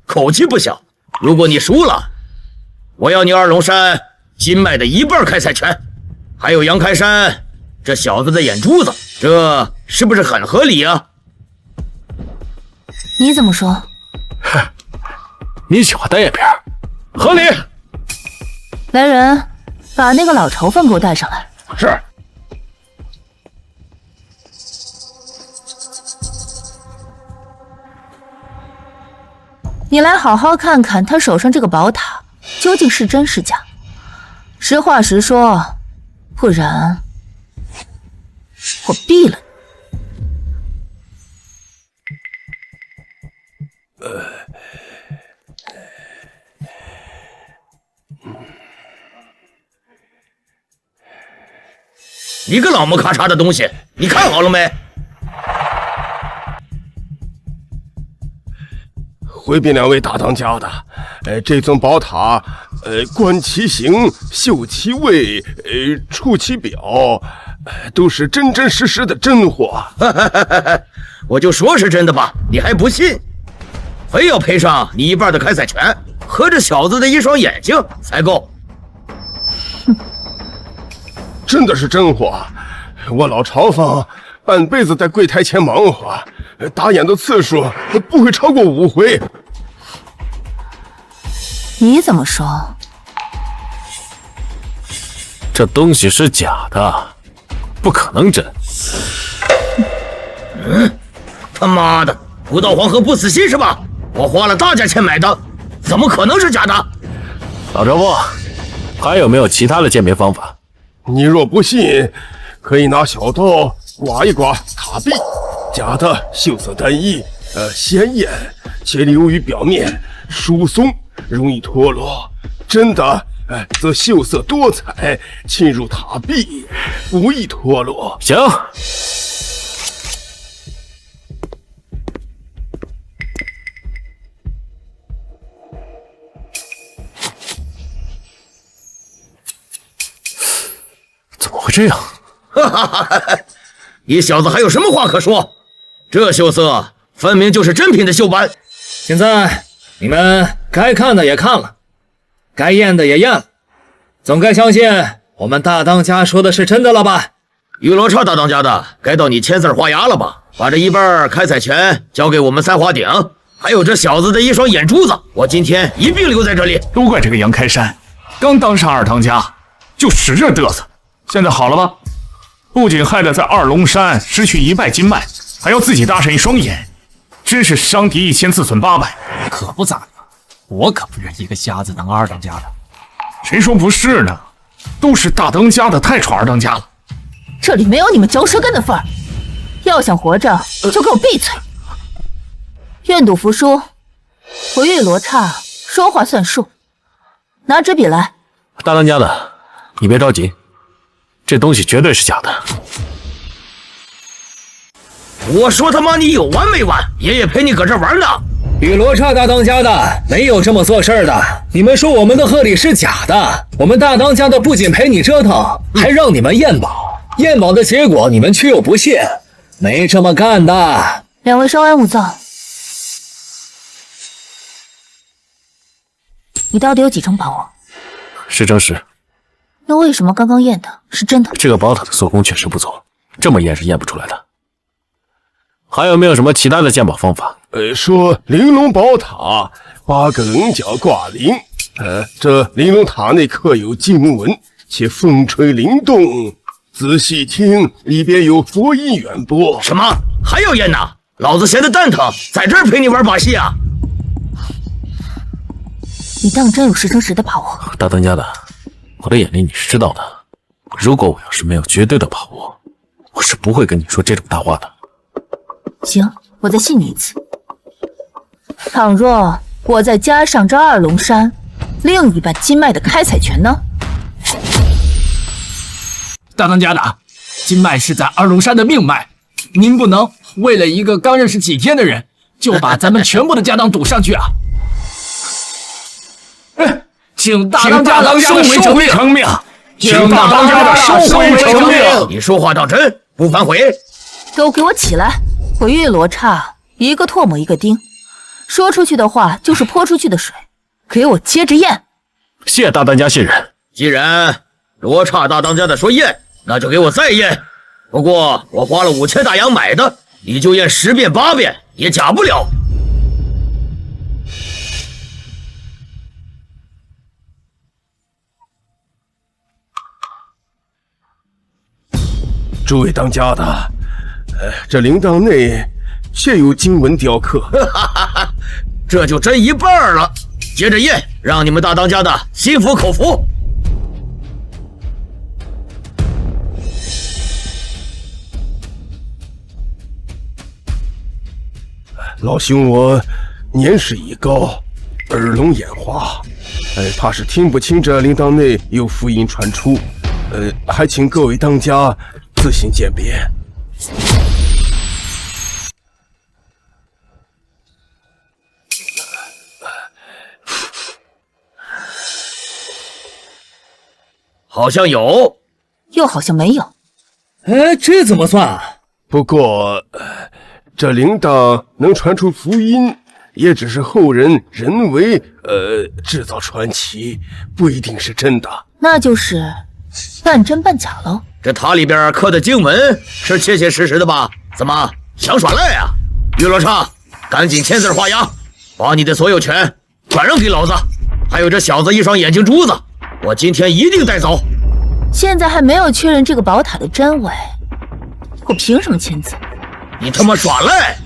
口气不小。如果你输了，我要你二龙山金脉的一半开采权，还有杨开山这小子的眼珠子，这是不是很合理啊？你怎么说？你喜欢单眼皮，合理。来人，把那个老朝奉给我带上来。是。你来好好看看他手上这个宝塔究竟是真是假，实话实说，不然我毙了你个老木咔嚓的东西，你看好了没？回禀两位大当家的，这尊宝塔，观其形，嗅其味，触其表，都是真真实实的真货。我就说是真的吧，你还不信？非要赔上你一半的开采权和这小子的一双眼睛才够。真的是真货，我老朝奉半辈子在柜台前忙活，打眼的次数不会超过5回。你怎么说？这东西是假的，不可能真。他妈的，不到黄河不死心是吧？我花了大价钱买的，怎么可能是假的？老朝奉，还有没有其他的鉴别方法？你若不信，可以拿小刀刮一刮塔壁，假的锈色单一，鲜艳，且流于表面，疏松，容易脱落；真的，则锈色多彩，侵入塔壁，不易脱落。行。怎么会这样？你小子还有什么话可说？这锈色分明就是真品的锈斑。现在你们该看的也看了，该验的也验了，总该相信我们大当家说的是真的了吧？玉罗刹大当家的，该到你签字画押了吧？把这一半开采权交给我们三花鼎，还有这小子的一双眼珠子，我今天一并留在这里。都怪这个杨开山，刚当上二当家就使劲嘚瑟。现在好了吧？不仅害得在二龙山失去一脉金脉，还要自己搭上一双眼，真是伤敌1000自损800。可不咋的，我可不是一个瞎子当二当家的。谁说不是呢？都是大当家的太宠二当家了。这里没有你们嚼舌根的份儿，要想活着就给我闭嘴。愿赌服输，我玉罗刹说话算数，拿纸笔来。大当家的，你别着急，这东西绝对是假的。我说他妈你有完没完？爷爷陪你搁这玩呢。雨罗刹大当家的没有这么做事的。你们说我们的贺礼是假的，我们大当家的不仅陪你折腾，还让你们验宝。验宝的结果你们却又不信，没这么干的。两位稍安勿躁。你到底有几成把握10成10。那为什么刚刚验的是真的？这个宝塔的做工确实不错，这么验是验不出来的。还有没有什么其他的鉴宝方法？说玲珑宝塔8个棱角挂铃，这玲珑塔内刻有经文，且风吹灵动。仔细听，里边有佛音远播。什么？还要验呢？老子闲得蛋疼，在这儿陪你玩把戏啊！你当真有10成10的把握？大当家的，我的眼力你是知道的。如果我要是没有绝对的把握，我是不会跟你说这种大话的。行，我再信你一次。倘若我再加上这二龙山另一半金脉的开采权呢？大当家的，金脉是在二龙山的命脉，您不能为了一个刚认识几天的人，就把咱们全部的家当赌上去啊！请大当家的收回成命！请大当家的收回成命！你说话当真，不反悔？都给我起来！我玉罗刹一个唾沫一个钉，说出去的话就是泼出去的水，给我接着验！谢大当家信任。既然罗刹大当家的说验，那就给我再验。不过我花了5000大洋买的，你就验10遍8遍也假不了。诸位当家的，这铃铛内确有经文雕刻，这就真一半了。接着验，让你们大当家的心服口服。老兄我年事已高，耳聋眼花，怕是听不清这铃铛内有福音传出，还请各位当家自行鉴别。好像有，又好像没有。这怎么算？不过，这铃铛能传出福音，也只是后人人为制造传奇，不一定是真的。那就是半真半假喽。这塔里边刻的经文是切切实实的吧？怎么想耍赖啊？玉罗刹，赶紧签字画押，把你的所有权转让给老子，还有这小子一双眼睛珠子，我今天一定带走。现在还没有确认这个宝塔的真伪，我凭什么签字？你他妈耍赖！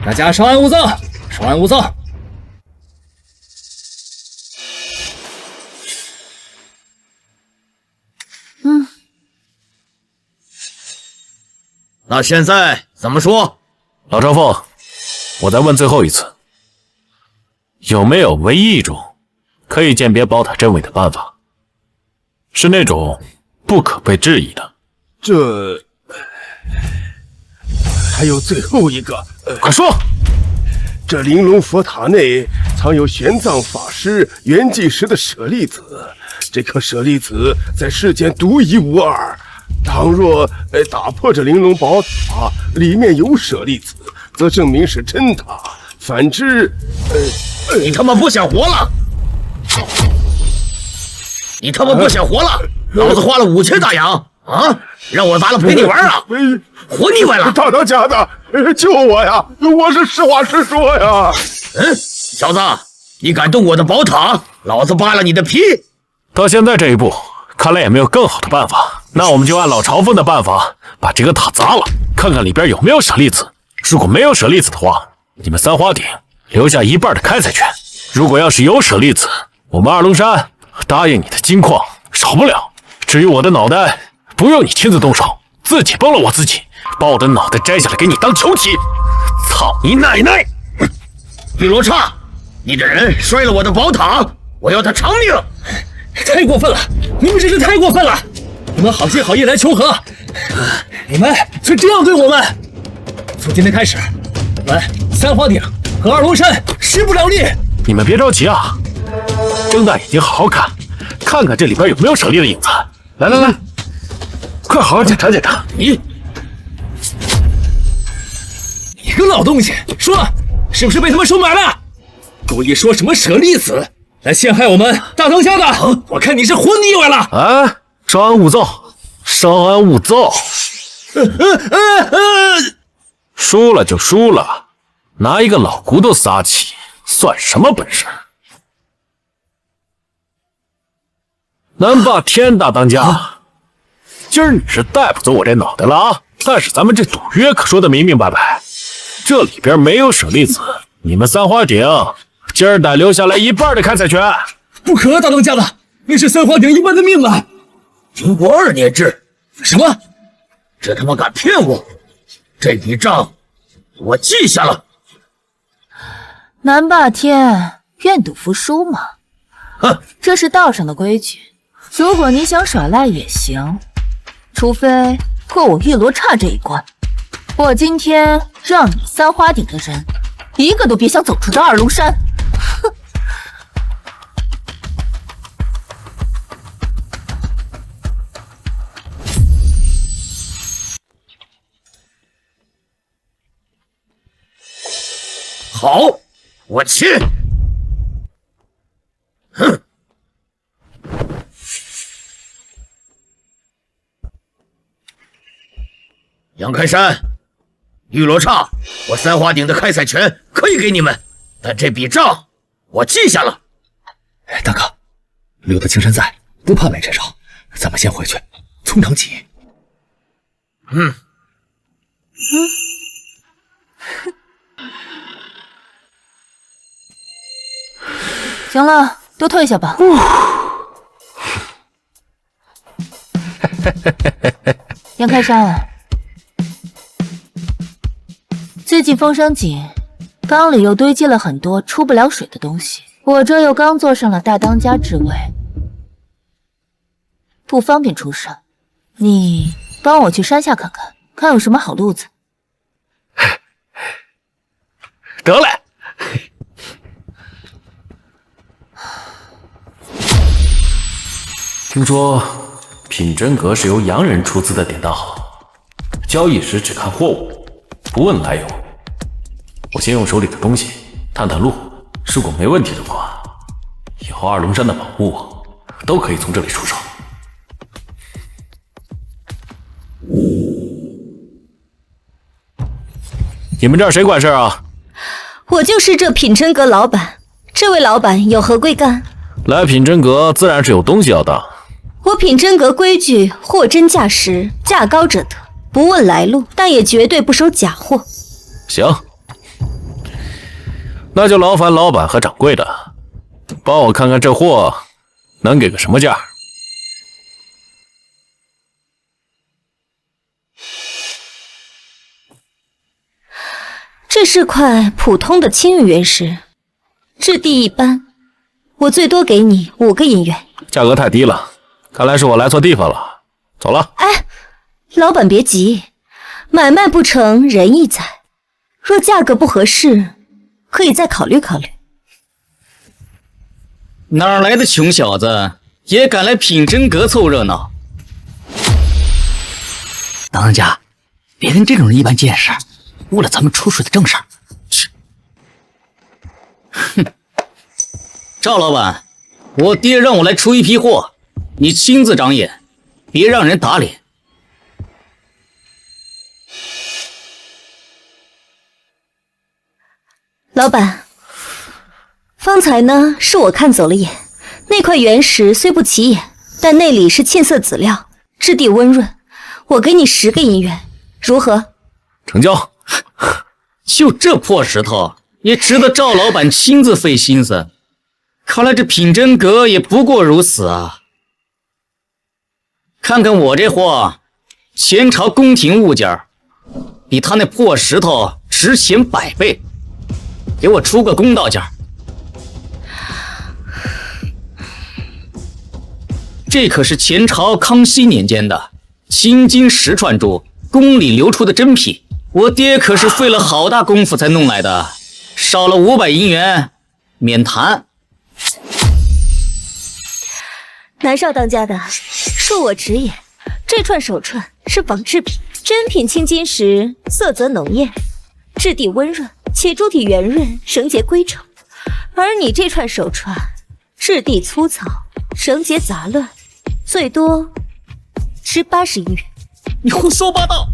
大家稍安勿躁，稍安勿躁。那现在怎么说？老朝奉，我再问最后一次，有没有唯一一种可以鉴别宝塔真伪的办法？是那种不可被质疑的。这还有最后一个，快说！这玲珑佛塔内藏有玄奘法师圆寂时的舍利子，这颗舍利子在世间独一无二。倘若打破这玲珑宝塔里面有舍利子，则证明是真塔；反之，你他妈不想活了！你他妈不想活了！老子花了5000大洋啊，让我砸了陪你玩啊！活腻歪了！大当家的，救我呀！我是实话实说呀！小子，你敢动我的宝塔，老子扒了你的皮！到现在这一步，看来也没有更好的办法。那我们就按老朝奉的办法，把这个塔砸了，看看里边有没有舍利子。如果没有舍利子的话，你们三花鼎留下一半的开采权；如果要是有舍利子，我们二龙山答应你的金矿少不了。至于我的脑袋，不用你亲自动手，自己崩了我自己，把我的脑袋摘下来给你当球体！操你奶奶！玉罗刹，你这人摔了我的宝塔，我要他偿命！太过分了！你们真是太过分了！你们好心好意来求和，你们却这样对我们！从今天开始，我们三花鼎和二龙山势不两立。你们别着急啊，睁大眼睛好好看，看看这里边有没有舍利的影子。来来来，快好好检查检查。你个老东西，说是不是被他们收买了？故意说什么舍利子来陷害我们大当家的，我看你是活腻歪了！啊，稍安勿躁，稍安勿躁。输了就输了，拿一个老骨头撒气，算什么本事？南霸天大当家，今儿你是带不走我这脑袋了啊！但是咱们这赌约可说得明明白白，这里边没有舍利子，你们三花鼎今儿得留下来一半的开采权。不可，大当家的，那是三花鼎一半的命啊！民国2年制，什么？这他妈敢骗我！这笔账我记下了。南霸天愿赌服输嘛，哼，这是道上的规矩。如果你想耍赖也行，除非过我玉罗刹这一关。我今天让你三花鼎的人一个都别想走出这二龙山。哼！好，我去。哼！杨开山、玉罗刹，我三花鼎的开采权可以给你们，但这笔账我记下了。大哥，留得青山在，不怕没柴烧。咱们先回去，从长计议。行了，都退下吧。杨开山，最近风声紧，缸里又堆积了很多出不了水的东西，我这又刚坐上了大当家之位，不方便出声。你帮我去山下看看，看有什么好路子。得嘞。听说品真阁是由洋人出资的典当，交易时只看货物，不问来由。我先用手里的东西探探路，如果没问题的话，以后二龙山的宝物都可以从这里出手。你们这儿谁管事啊？我就是这品真阁老板。这位老板有何贵干？来品真阁自然是有东西要当。我品真阁规矩，货真价实，价高者得，不问来路，但也绝对不收假货。行，那就劳烦老板和掌柜的帮我看看这货能给个什么价。这是块普通的青玉原石，质地一般，我最多给你5个银元。价格太低了，看来是我来错地方了。走了。哎，老板别急，买卖不成仁义在，若价格不合适，可以再考虑考虑。哪来的穷小子也敢来品真阁凑热闹？当家，别跟这种人一般见识，误了咱们出水的正事儿。去！哼，赵老板，我爹让我来出一批货，你亲自长眼，别让人打脸。老板，方才呢是我看走了眼，那块原石虽不起眼，但内里是沁色籽料，质地温润，我给你10个银元，如何？成交。就这破石头也值得赵老板亲自费心思，看来这品真阁也不过如此啊。看看我这货，前朝宫廷物件，比他那破石头值钱100倍。给我出个公道价。这可是前朝康熙年间的青金石串珠，宫里流出的珍品，我爹可是费了好大功夫才弄来的，少了500银元，免谈。南少当家的，恕我直言，这串手串是仿制品，真品青金石色泽浓艳，质地温润，且珠体圆润，绳结规整。而你这串手串，质地粗糙，绳结杂乱，最多值80银元。你胡说八道！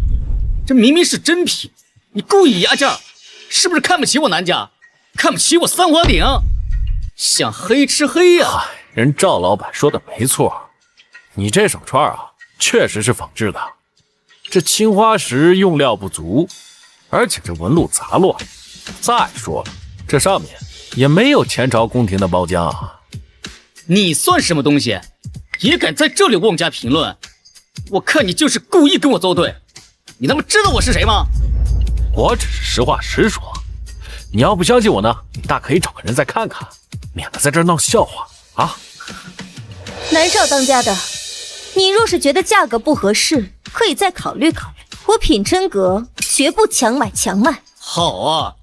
这明明是真品，你故意压价，是不是看不起我南家，看不起我三华鼎？想黑吃黑呀！人赵老板说的没错，你这手串啊，确实是仿制的。这青花石用料不足，而且这纹路杂乱。再说了，这上面也没有前朝宫廷的包浆啊。你算什么东西？也敢在这里妄加评论？我看你就是故意跟我作对。你他妈知道我是谁吗？我只是实话实说。你要不相信我呢，你大可以找个人再看看，免得在这儿闹笑话啊。南少当家的，你若是觉得价格不合适，可以再考虑考虑。我品真阁绝不强买强卖。好啊，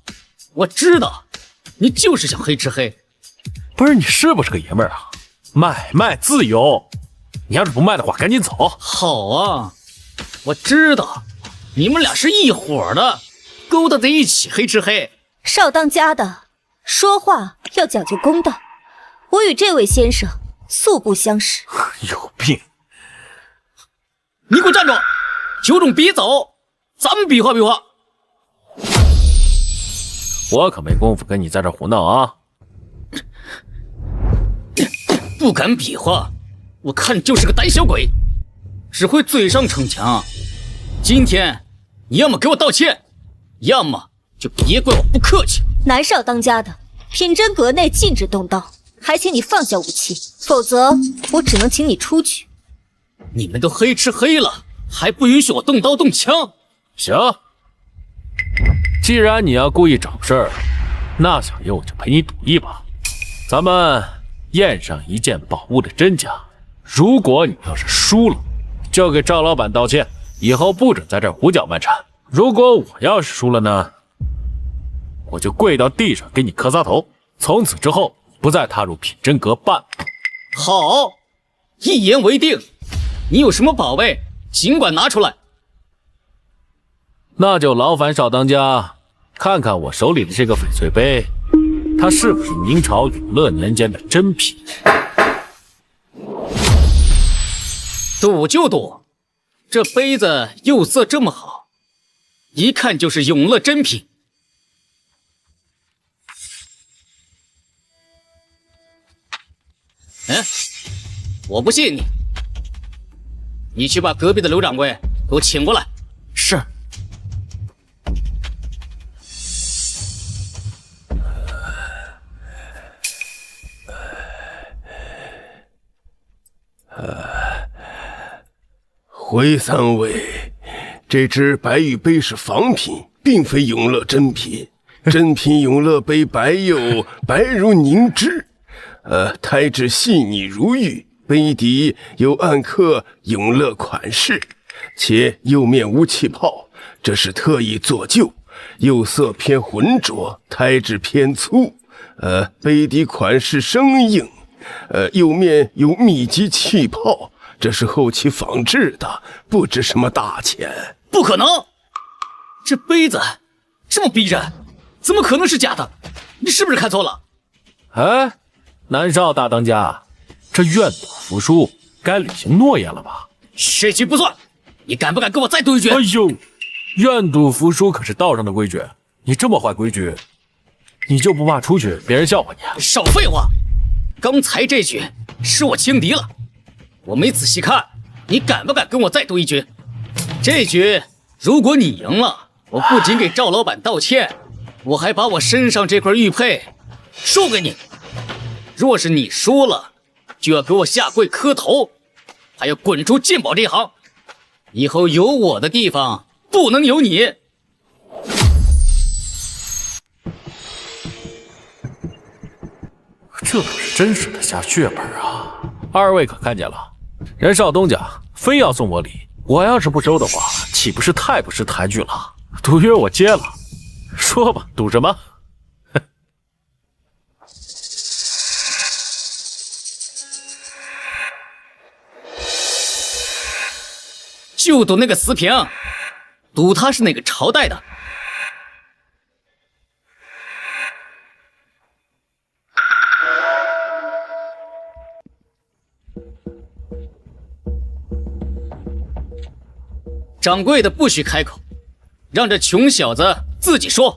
我知道，你就是想黑吃黑。不是你是不是个爷们儿啊？买卖自由，你要是不卖的话，赶紧走。好啊，我知道，你们俩是一伙的，勾搭在一起黑吃黑。少当家的，说话要讲究公道。我与这位先生素不相识。有病！你给我站住！有种别走，咱们比划比划。我可没工夫跟你在这胡闹啊！不敢比划，我看你就是个胆小鬼，只会嘴上逞强。今天你要么给我道歉，要么就别怪我不客气。南少当家的，品真阁内禁止动刀，还请你放下武器，否则我只能请你出去。你们都黑吃黑了，还不允许我动刀动枪？行，既然你要故意找事儿，那小爷我就陪你赌一把。咱们验上一件宝物的真假，如果你要是输了，就给赵老板道歉，以后不准在这儿胡搅蛮缠。如果我要是输了呢，我就跪到地上给你磕仨头，从此之后不再踏入品真阁半步。好，一言为定。你有什么宝贝，尽管拿出来。那就劳烦少当家看看我手里的这个翡翠杯，它是不是明朝永乐年间的真品？赌就赌，这杯子釉色这么好，一看就是永乐真品。我不信你，你去把隔壁的刘掌柜给我请过来。是。回三位，这只白玉杯是仿品，并非永乐真品。真品永乐杯白釉，白如凝脂，胎质细腻如玉，杯底有暗刻永乐款式，且釉面无气泡，这是特意做旧。釉色偏浑浊，胎质偏粗，杯底款式生硬，釉面有密集气泡，这是后期仿制的，不值什么大钱。不可能，这杯子这么逼真，怎么可能是假的？你是不是看错了？哎，南少大当家，这愿赌服输，该履行诺言了吧？这局不算，你敢不敢跟我再赌一局？哎呦，愿赌服输可是道上的规矩，你这么坏规矩，你就不怕出去别人笑话你？少废话，刚才这局是我轻敌了，我没仔细看，你敢不敢跟我再赌一局？这局如果你赢了，我不仅给赵老板道歉，我还把我身上这块玉佩输给你。若是你输了，就要给我下跪磕头，还要滚出鉴宝这行。以后有我的地方不能有你，这都是真实的下血本啊！二位可看见了？人少东家非要送我礼，我要是不收的话，岂不是太不识抬举了？赌约我接了，说吧，赌什么？就赌那个瓷瓶，赌它是哪个朝代的。掌柜的不许开口，让这穷小子自己说。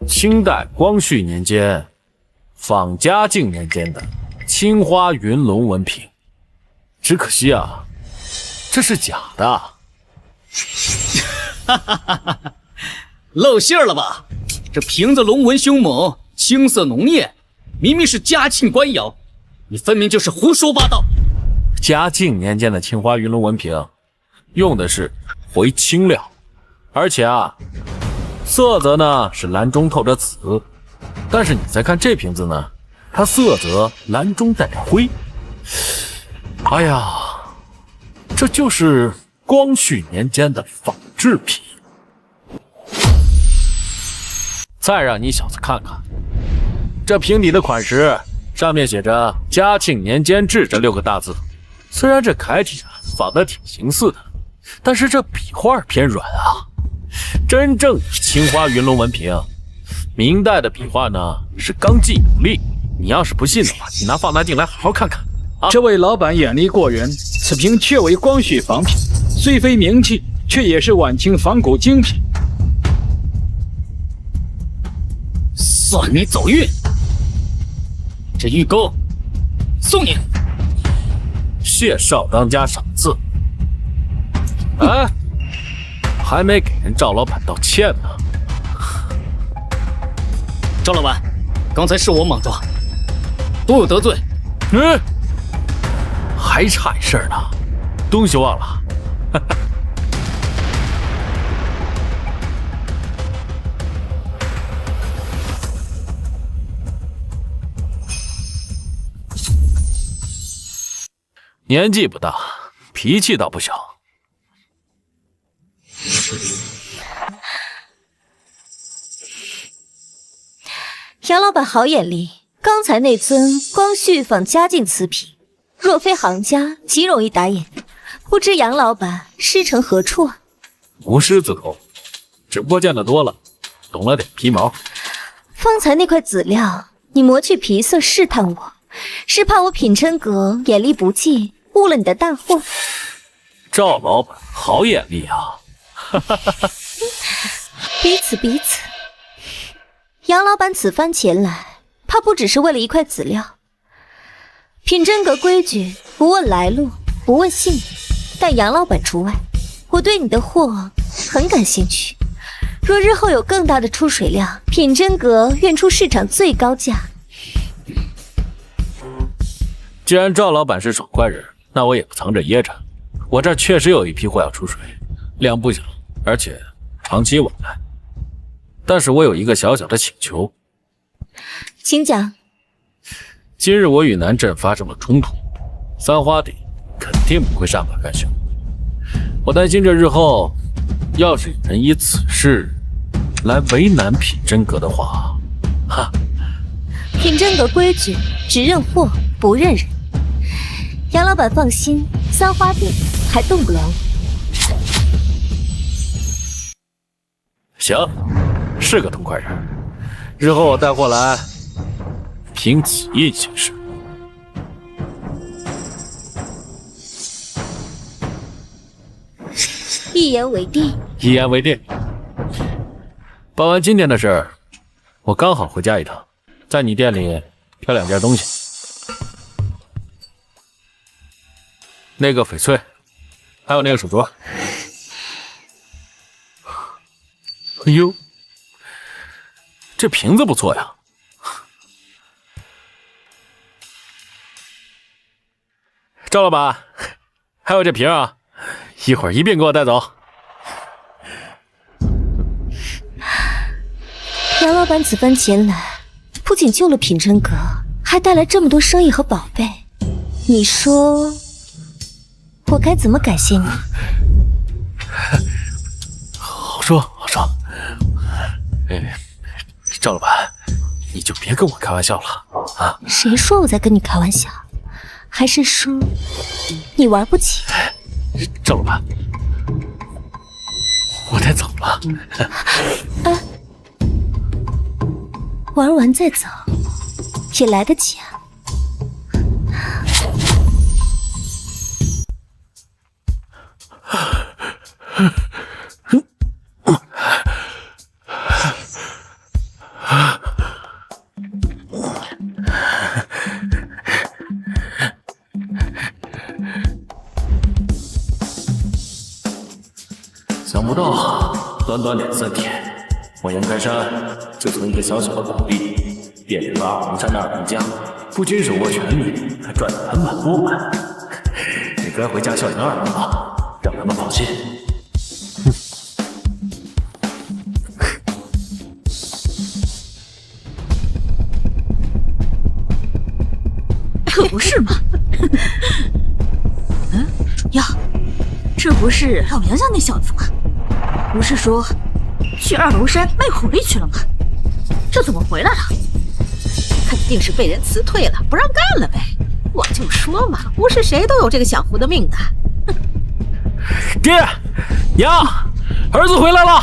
清代光绪年间，仿嘉靖年间的青花云龙纹瓶，只可惜啊，这是假的。哈哈哈哈！露馅了吧？这瓶子龙纹凶猛，青色浓艳，明明是嘉庆官窑，你分明就是胡说八道。嘉靖年间的青花云龙纹瓶，用的是回青料，而且啊，色泽呢是蓝中透着紫，但是你再看这瓶子呢，它色泽蓝中带点灰。哎呀，这就是光绪年间的仿制品。再让你小子看看，这瓶底的款式上面写着“嘉庆年间制”这6个大字。虽然这楷体啊仿得挺形似的，但是这笔画偏软啊。真正的青花云龙纹瓶，明代的笔画呢是刚劲有力。你要是不信的话，你拿放大镜来好好看看啊！这位老板眼力过人，此瓶确为光绪仿品，虽非名器，却也是晚清仿古精品。算你走运，这玉钩送你。谢少当家赏赐。哎，还没给人赵老板道歉呢。赵老板，刚才是我莽撞，多有得罪。还差一事儿呢，东西忘了。年纪不大，脾气倒不小。杨老板好眼力，刚才那尊光绪仿嘉靖瓷瓶，若非行家，极容易打眼。不知杨老板师承何处啊？无师自通，只不过见得多了，懂了点皮毛。方才那块籽料，你磨去皮色试探我，是怕我品真阁眼力不济，误了你的大货。赵老板好眼力啊！彼此彼此。杨老板此番前来，怕不只是为了一块籽料。品真阁规矩，不问来路，不问姓名，但杨老板除外。我对你的货很感兴趣，若日后有更大的出水量，品真阁愿出市场最高价。既然赵老板是爽快人，那我也不藏着掖着。我这儿确实有一批货要出水，量不小，而且长期往来。但是我有一个小小的请求，请讲。今日我与南镇发生了冲突，三花顶肯定不会善罢甘休。我担心这日后要是有人以此事来为难品真阁的话，哈。品真阁规矩，只认货不认人。杨老板放心，三花顶还动不了我。行，是个痛快人。日后我带货来，凭此印行事。一言为定。一言为定。办完今天的事儿，我刚好回家一趟，在你店里挑2件东西。那个翡翠，还有那个手镯。哎呦，这瓶子不错呀。赵老板，还有这瓶啊，一会儿一并给我带走。杨老板此番前来，不仅救了品真阁，还带来这么多生意和宝贝，你说我该怎么感谢你？好说好说。赵老板，你就别跟我开玩笑了啊！谁说我在跟你开玩笑？还是说你玩不起？赵老板，我得走了。玩完再走，也来得及啊。想不到短短2、3天，我杨开山就从一个小小的苦力变成了二龙山的二当家，不仅手握权力，还赚得盆满钵满。也该回家孝敬二人了，让他们放心。可不是嘛！呀，这不是老杨家那小子吗？不是说去二龙山卖苦力去了吗？这怎么回来了？肯定是被人辞退了，不让干了呗。我就说嘛，不是谁都有这个享福的命的。爹，娘，儿子回来了！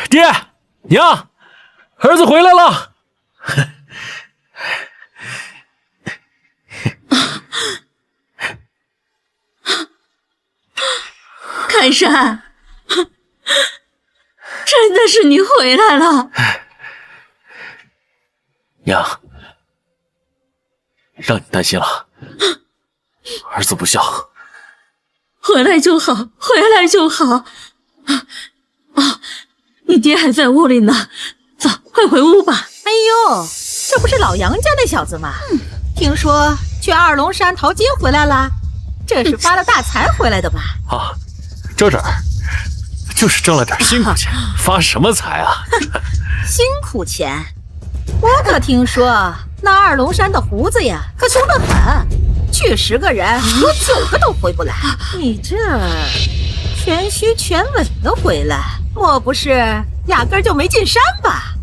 爹，娘，儿子回来了！开山，真的是你回来了。娘，让你担心了，儿子不孝。回来就好，回来就好。你爹还在屋里呢，走，快回屋吧。哎呦，这不是老杨家那小子吗？听说去二龙山淘金回来了，这是发了大财回来的吧？啊，这就是挣了点辛苦钱，发什么财啊？辛苦钱？我可听说那二龙山的胡子呀，可凶得很，去10个人有9个都回不来。你这全虚全稳的回来，莫不是压根就没进山吧？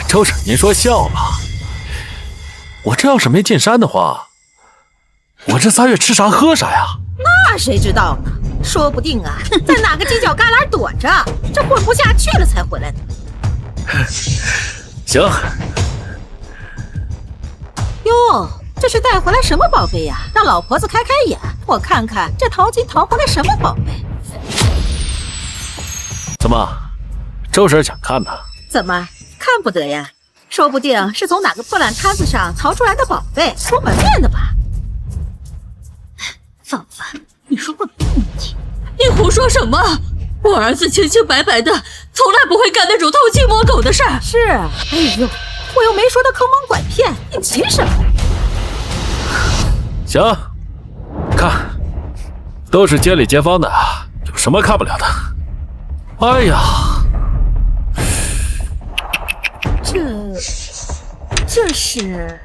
周婶，您说笑了。我这要是没进山的话，我这3月吃啥喝啥呀？那谁知道呢？说不定啊，在哪个犄角旮旯躲着，这混不下去了才回来呢。行。哟，这是带回来什么宝贝呀？让老婆子开开眼，我看看这淘金淘回来什么宝贝。怎么，周婶想看呢？怎么看不得呀？说不定是从哪个破烂摊子上淘出来的宝贝，出门面的吧？芳芳，你说话别问题。你胡说什么？我儿子清清白白的，从来不会干那种偷鸡摸狗的事儿。是，哎呦，我又没说他坑蒙拐骗，你急什么？行，看，都是街里街坊的，有什么看不了的？哎呀，这是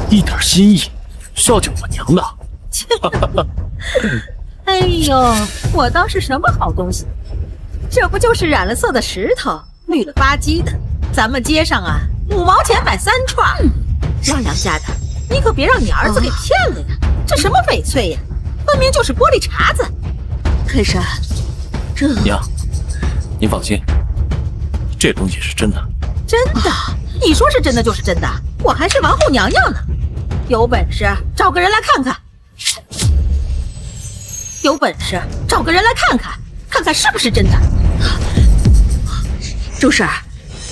一点心意，孝敬我娘的。哎呦，我当是什么好东西？这不就是染了色的石头，绿了吧唧的？咱们街上啊，5毛钱买3串。老杨家的，你可别让你儿子给骗了呀！这什么翡翠呀，分明就是玻璃碴子。开山，这娘，您放心，这东西是真的。真的？你说是真的就是真的，我还是王后娘娘呢。有本事找个人来看看。有本事找个人来看看，看看是不是真的。周婶，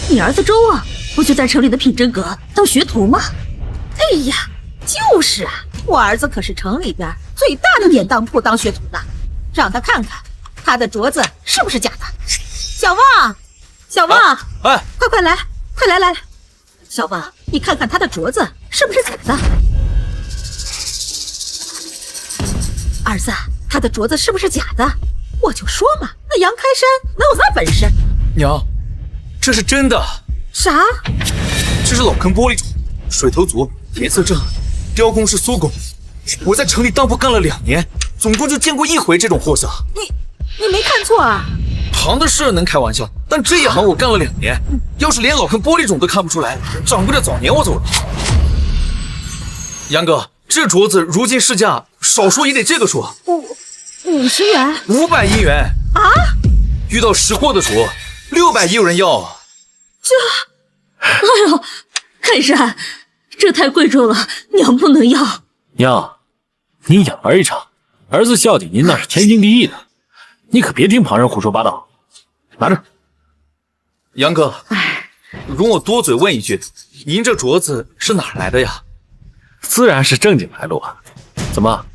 你儿子周啊，不就在城里的品真阁当学徒吗？哎呀，就是啊，我儿子可是城里边最大的典当铺当学徒呢，让他看看他的镯子是不是假的。小旺，小旺，哎，快来，快来！小旺，你看看他的镯子是不是假的？儿子，他的镯子是不是假的？我就说嘛，那杨开山哪有那本事？娘，这是真的。啥？这是老坑玻璃种，水头足，颜色正，雕工是苏工。我在城里当铺干了2年，总共就见过1回这种货色。你没看错啊？行的事能开玩笑，但这一行我干了2年，要是连老坑玻璃种都看不出来，掌柜的早年我走了。杨哥，这镯子如今市价少说也得这个数，50元，500银元啊！遇到识货的主，600也有人要。哎呦，开山，这太贵重了，娘不能要。娘，你养儿一场，儿子孝敬您那是天经地义的，你可别听旁人胡说八道。拿着。杨哥，容我多嘴问一句，您这镯子是哪儿来的呀？自然是正经来路啊。怎么，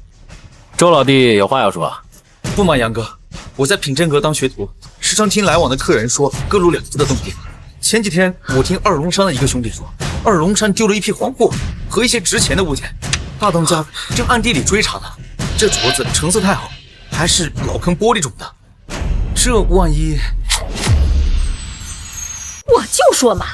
周老弟有话要说？不瞒杨哥，我在品真阁当学徒，时常听来往的客人说各路两字的动静。前几天我听二龙山的一个兄弟说，二龙山丢了一批黄货和一些值钱的物件，大当家正暗地里追查呢。这镯子成色太好，还是老坑玻璃种的，这万一……我就说嘛，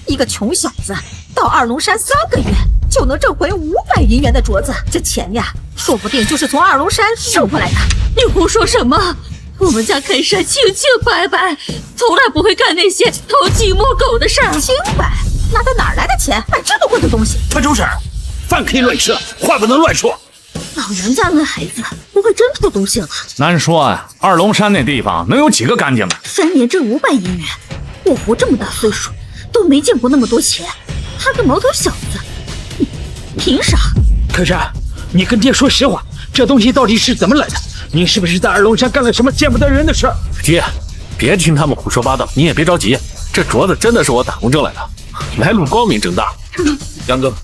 一个穷小子到二龙山3个月就能挣回500银元的镯子，这钱呀，说不定就是从二龙山收回来的。你胡说什么？我们家开山清清白白，从来不会干那些偷鸡摸狗的事儿。清白？那他哪来的钱买这么贵的东西？潘中婶，饭可以乱吃，话不能乱说。老杨家那孩子不会真偷东西了吧？难说啊，二龙山那地方能有几个干净的？3年挣500银元，我活这么大岁数都没见过那么多钱。他个毛头小子，凭啥？开山，你跟爹说实话，这东西到底是怎么来的？你是不是在二龙山干了什么见不得人的事？爹，别听他们胡说八道，你也别着急，这镯子真的是我打工挣来的，来路光明正大。杨哥，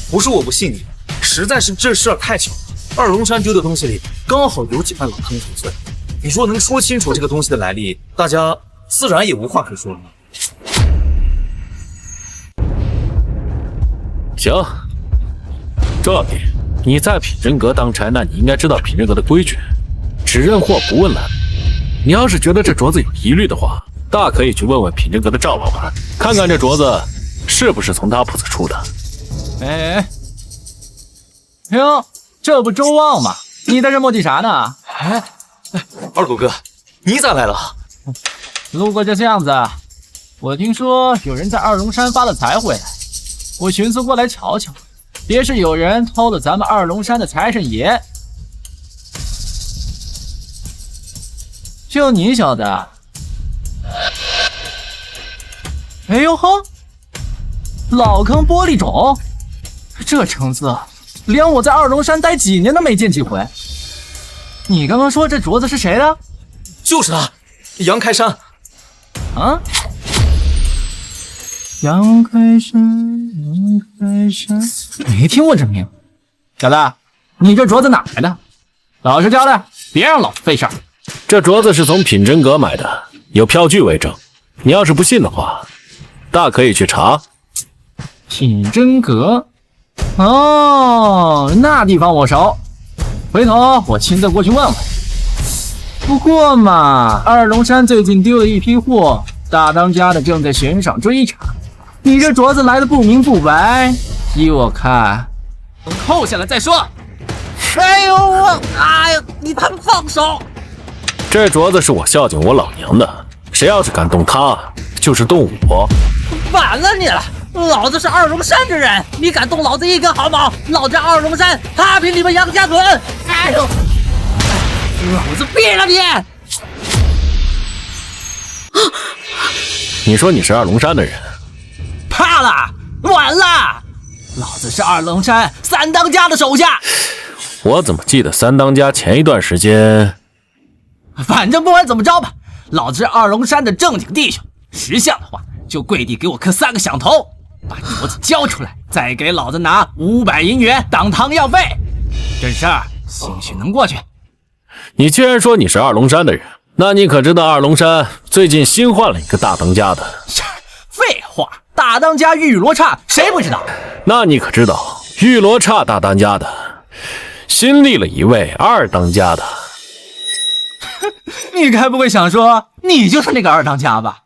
不是我不信你，实在是这事儿太巧了。二龙山丢的东西里刚好有几块老坑翡翠，你说能说清楚这个东西的来历，大家自然也无话可说了。行，周老弟，你在品真阁当差，那你应该知道品真阁的规矩，只认货不问来路。你要是觉得这镯子有疑虑的话，大可以去问问品真阁的赵老板，看看这镯子是不是从他铺子出的。哎，哟，这不周旺吗？你在这磨叽啥呢？二狗哥，你咋来了？路过这巷子，我听说有人在二龙山发了财回来，我寻思过来瞧瞧，别是有人偷了咱们二龙山的财神爷。就你小子，哎呦呵，老坑玻璃种，这成色连我在二龙山待几年都没见几回。你刚刚说这镯子是谁的？就是他，杨开山。啊？杨开山，杨开山，没听过这名。小子，你这镯子哪来的？老实交代，别让老子费事儿。这镯子是从品真阁买的，有票据为证。你要是不信的话，大可以去查。品真阁？哦，那地方我熟，回头我亲自过去问问。不过嘛，二龙山最近丢了一批货，大当家的正在悬赏追查。你这镯子来的不明不白，依我看，扣下来再说。哎呦我，哎呦，你他妈放手！这镯子是我孝敬我老娘的，谁要是敢动它，就是动我。完了你了！老子是二龙山之人，你敢动老子一根毫毛，老子二龙山踏平你们杨家屯！哎呦，老子毙了你！你说你是二龙山的人？怕了，完了！老子是二龙山三当家的手下。我怎么记得三当家前一段时间……反正不管怎么着吧，老子是二龙山的正经弟兄，识相的话就跪地给我磕3个响头，把镯子交出来，再给老子拿500银元当汤药费。这事儿兴许能过去。你既然说你是二龙山的人，那你可知道二龙山最近新换了一个大当家的？废话，大当家玉罗刹谁不知道？那你可知道玉罗刹大当家的新立了一位二当家的？你该不会想说你就是那个二当家吧？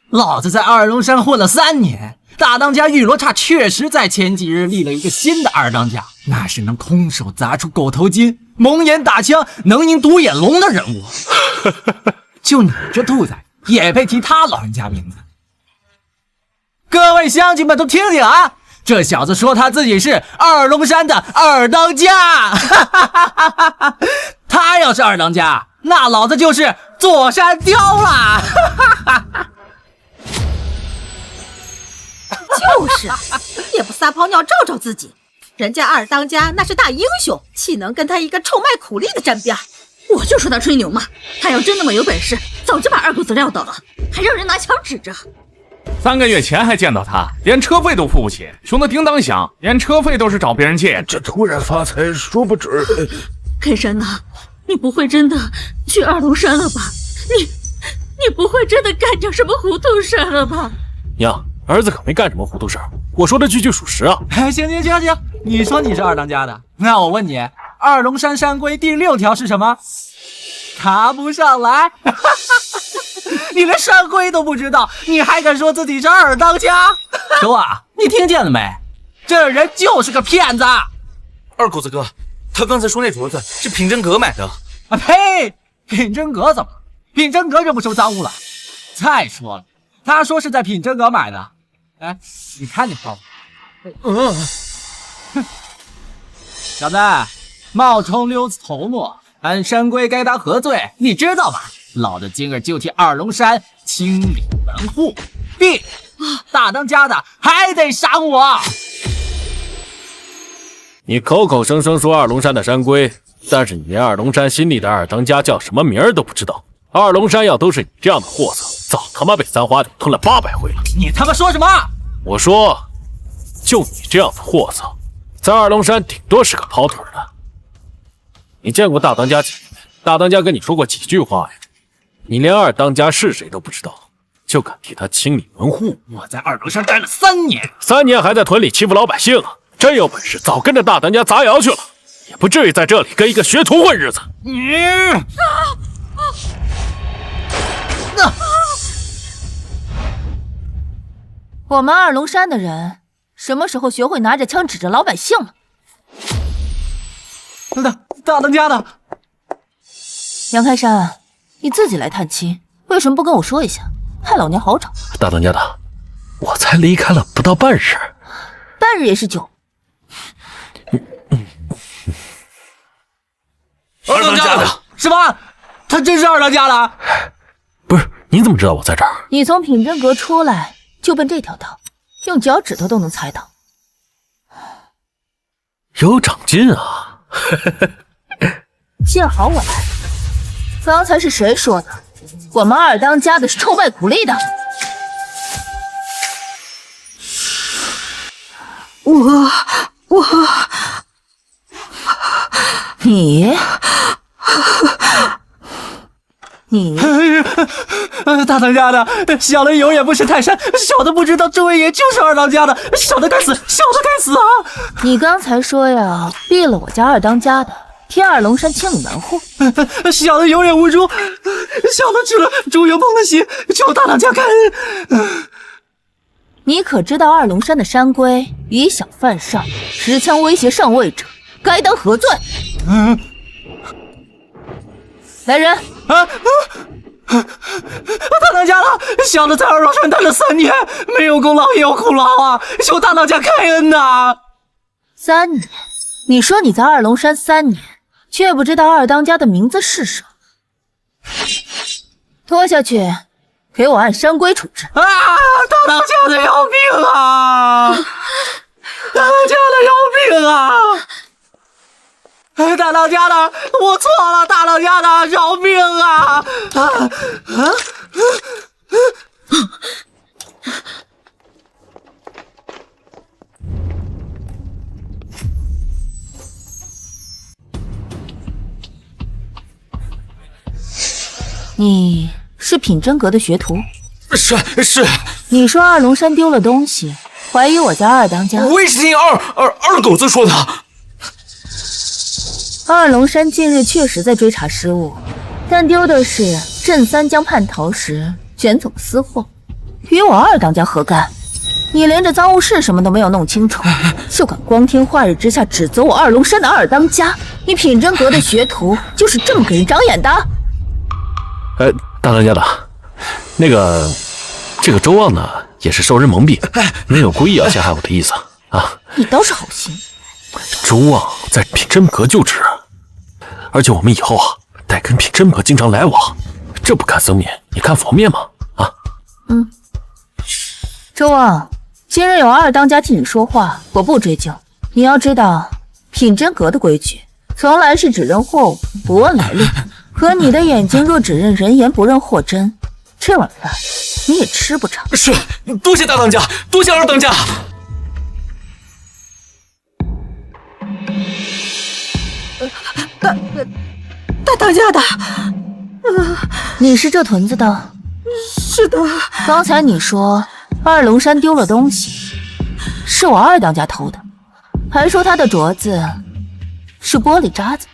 老子在二龙山混了3年，大当家玉罗刹确实在前几日立了一个新的二当家，那是能空手砸出狗头金、蒙眼打枪、能赢独眼龙的人物。就你这兔崽，也配提他老人家名字？各位乡亲们都听听啊！这小子说他自己是二龙山的二当家，他要是二当家，那老子就是座山雕啦！就是，也不撒泡尿照照自己。人家二当家那是大英雄，岂能跟他一个臭卖苦力的沾边？我就说他吹牛嘛，他要真那么有本事，早就把二狗子撂倒了，还让人拿枪指着。3个月前还见到他，连车费都付不起，穷得叮当响，连车费都是找别人借。这突然发财说不准。开山呐，你不会真的去二龙山了吧？你不会真的干点什么糊涂事了吧？娘，儿子可没干什么糊涂事儿，我说的句句属实啊。行，你说你是二当家的，那我问你，二龙山山规第6条是什么？爬不上来。你连山规都不知道，你还敢说自己是二当家？周啊，你听见了没？这人就是个骗子！二狗子哥，他刚才说那镯子是品真阁买的。啊呸！品真阁怎么？品真阁又不收赃物了。再说了，他说是在品真阁买的。哎，你看你泡泡。小子，冒充溜子头目，按山规该当何罪，你知道吧？老子今儿就替二龙山清理门户，并大当家的还得赏我。你口口声声说二龙山的山规，但是你连二龙山新立的二当家叫什么名儿都不知道。二龙山要都是你这样的货色，早他妈被三花柳吞了800回了。你他妈说什么？我说，就你这样的货色，在二龙山顶多是个跑腿的。你见过大当家几面？大当家跟你说过几句话呀？你连二当家是谁都不知道，就敢替他清理门户？我在二龙山待了3年，3年还在屯里欺负老百姓啊！真有本事，早跟着大当家砸窑去了，也不至于在这里跟一个学徒混日子。我们二龙山的人什么时候学会拿着枪指着老百姓了？大当家的杨开山，你自己来探亲，为什么不跟我说一下，害老娘好找？大当家的，我才离开了不到半日，半日也是久。二当家的，什么？他真是二当家的？不是，你怎么知道我在这儿？你从品真阁出来就奔这条道，用脚趾头都能猜到。有长进啊！幸好我来了。刚才是谁说的？我们二当家的是臭卖苦力的。你大当家的，小的有眼不识泰山，小的不知道这位爷就是二当家的，小的该死，小的该死啊！你刚才说呀，毙了我家二当家的，替二龙山清理门户。小的有眼无珠，小的吃了朱元鹏的血，求大当家开恩。你可知道二龙山的山规，以小犯上，持枪威胁上位者，该当何罪？来人！大当家的，小的在二龙山待了3年，没有功劳也有苦劳啊，求大当家开恩呐！3年？你说你在二龙山3年，却不知道二当家的名字是什么？拖下去，给我按山规处置！啊！大当家的要命啊！大当家的要命啊！大当家的，我错了，大当家的，饶命啊！你是品真阁的学徒？是。你说二龙山丢了东西，怀疑我家二当家？我也是听二狗子说的。二龙山近日确实在追查失误，但丢的是镇三江叛逃时卷走私货，与我二当家何干？你连这赃物是什么都没有弄清楚，就敢光天化日之下指责我二龙山的二当家？你品真阁的学徒就是这么给人长眼的？大当家的，这个周望呢，也是受人蒙蔽，没有故意要陷害我的意思啊。你倒是好心。周望在品真阁就职，而且我们以后得跟品真阁经常来往，这不看僧面，你看佛面吗？啊？周望，今日有二当家替你说话，我不追究。你要知道，品真阁的规矩从来是只认货物，不问来历。可你的眼睛若只认人言，不认货真，这碗饭你也吃不着。是，多谢大当家，多谢二当家。大当家的，你是这屯子的？是的。刚才你说二龙山丢了东西，是我二当家偷的，还说他的镯子是玻璃渣子。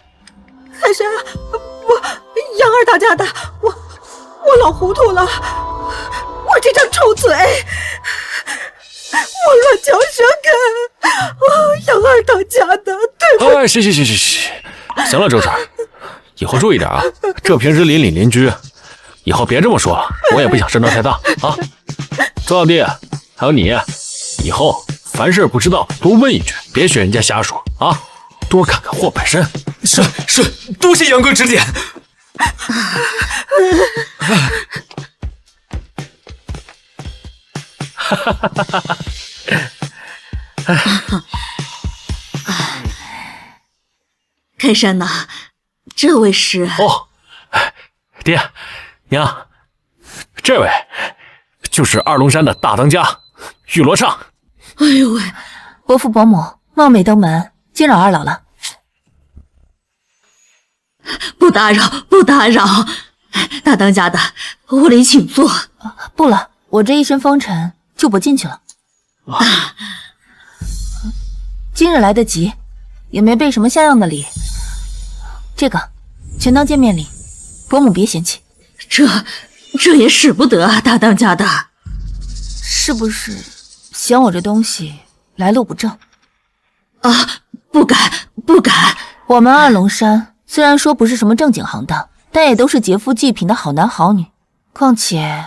开山，我杨二当家的，我老糊涂了，我这张臭嘴，我乱嚼舌根，杨二当家的，对不起。行了，周婶，以后注意点啊，这平时邻里邻居，以后别这么说了，我也不想声张太大啊。周老弟，还有你，以后凡事不知道多问一句，别学人家瞎说啊，多看看货本身。是，多谢杨哥指点。开山呐，这位是爹娘，这位就是二龙山的大当家玉罗刹。哎呦喂，伯父伯母冒昧登门，惊扰二老了。不打扰，大当家的，我里请坐。不了，我这一身风尘就不进去了。今日来得及，也没备什么像样的礼，这个全当见面礼，伯母别嫌弃。这也使不得啊，大当家的。是不是嫌我这东西来路不正？啊，不敢。我们二龙山虽然说不是什么正经行当，但也都是劫富济贫的好男好女。况且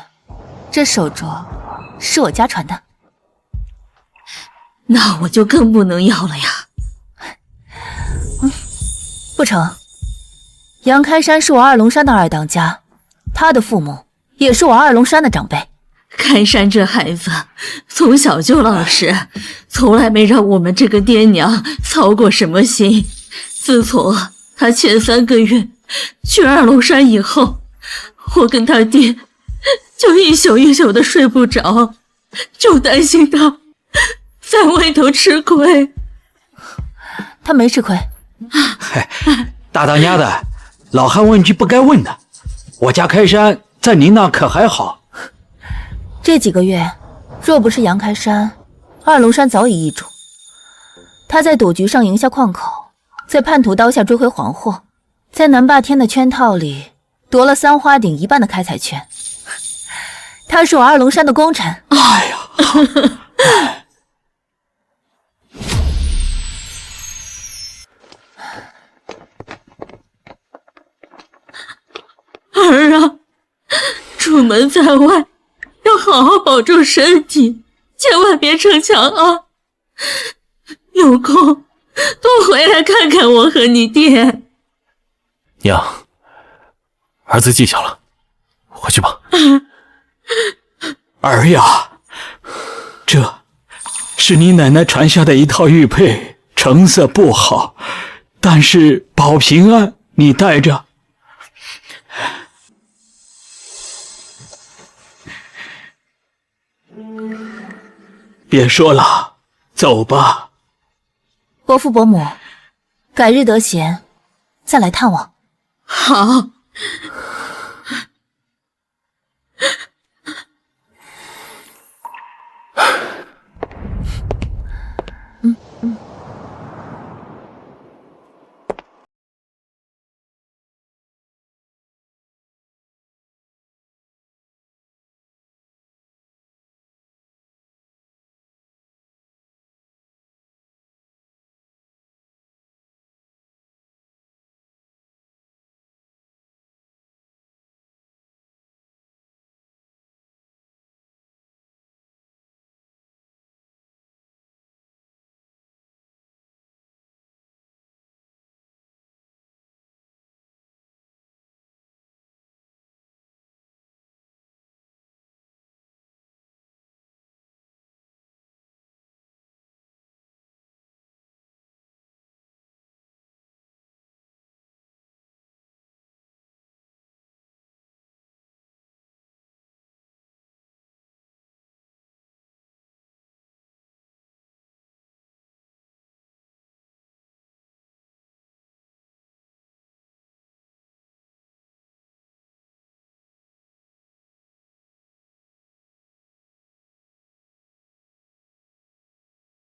这手镯是我家传的，那我就更不能要了呀。不成，杨开山是我二龙山的二当家，他的父母也是我二龙山的长辈。开山这孩子从小就老实，从来没让我们这个爹娘操过什么心。自从他前3个月去二龙山以后，我跟他爹就一宿一宿的睡不着，就担心他在外头吃亏。他没吃亏。大当家的，老汉问句不该问的，我家开山在您那可还好？这几个月，若不是杨开山，二龙山早已易主。他在赌局上赢下矿口，在叛徒刀下追回黄货，在南霸天的圈套里夺了3花顶1半的开采权。他是我二龙山的功臣。哎呀！儿啊，出门在外要好好保重身体，千万别逞强啊！有空多回来看看我和你爹。娘，儿子记下了，回去吧。儿呀，这是你奶奶传下的一套玉佩，成色不好，但是保平安，你带着。别说了，走吧。伯父伯母，改日得闲再来探望。好。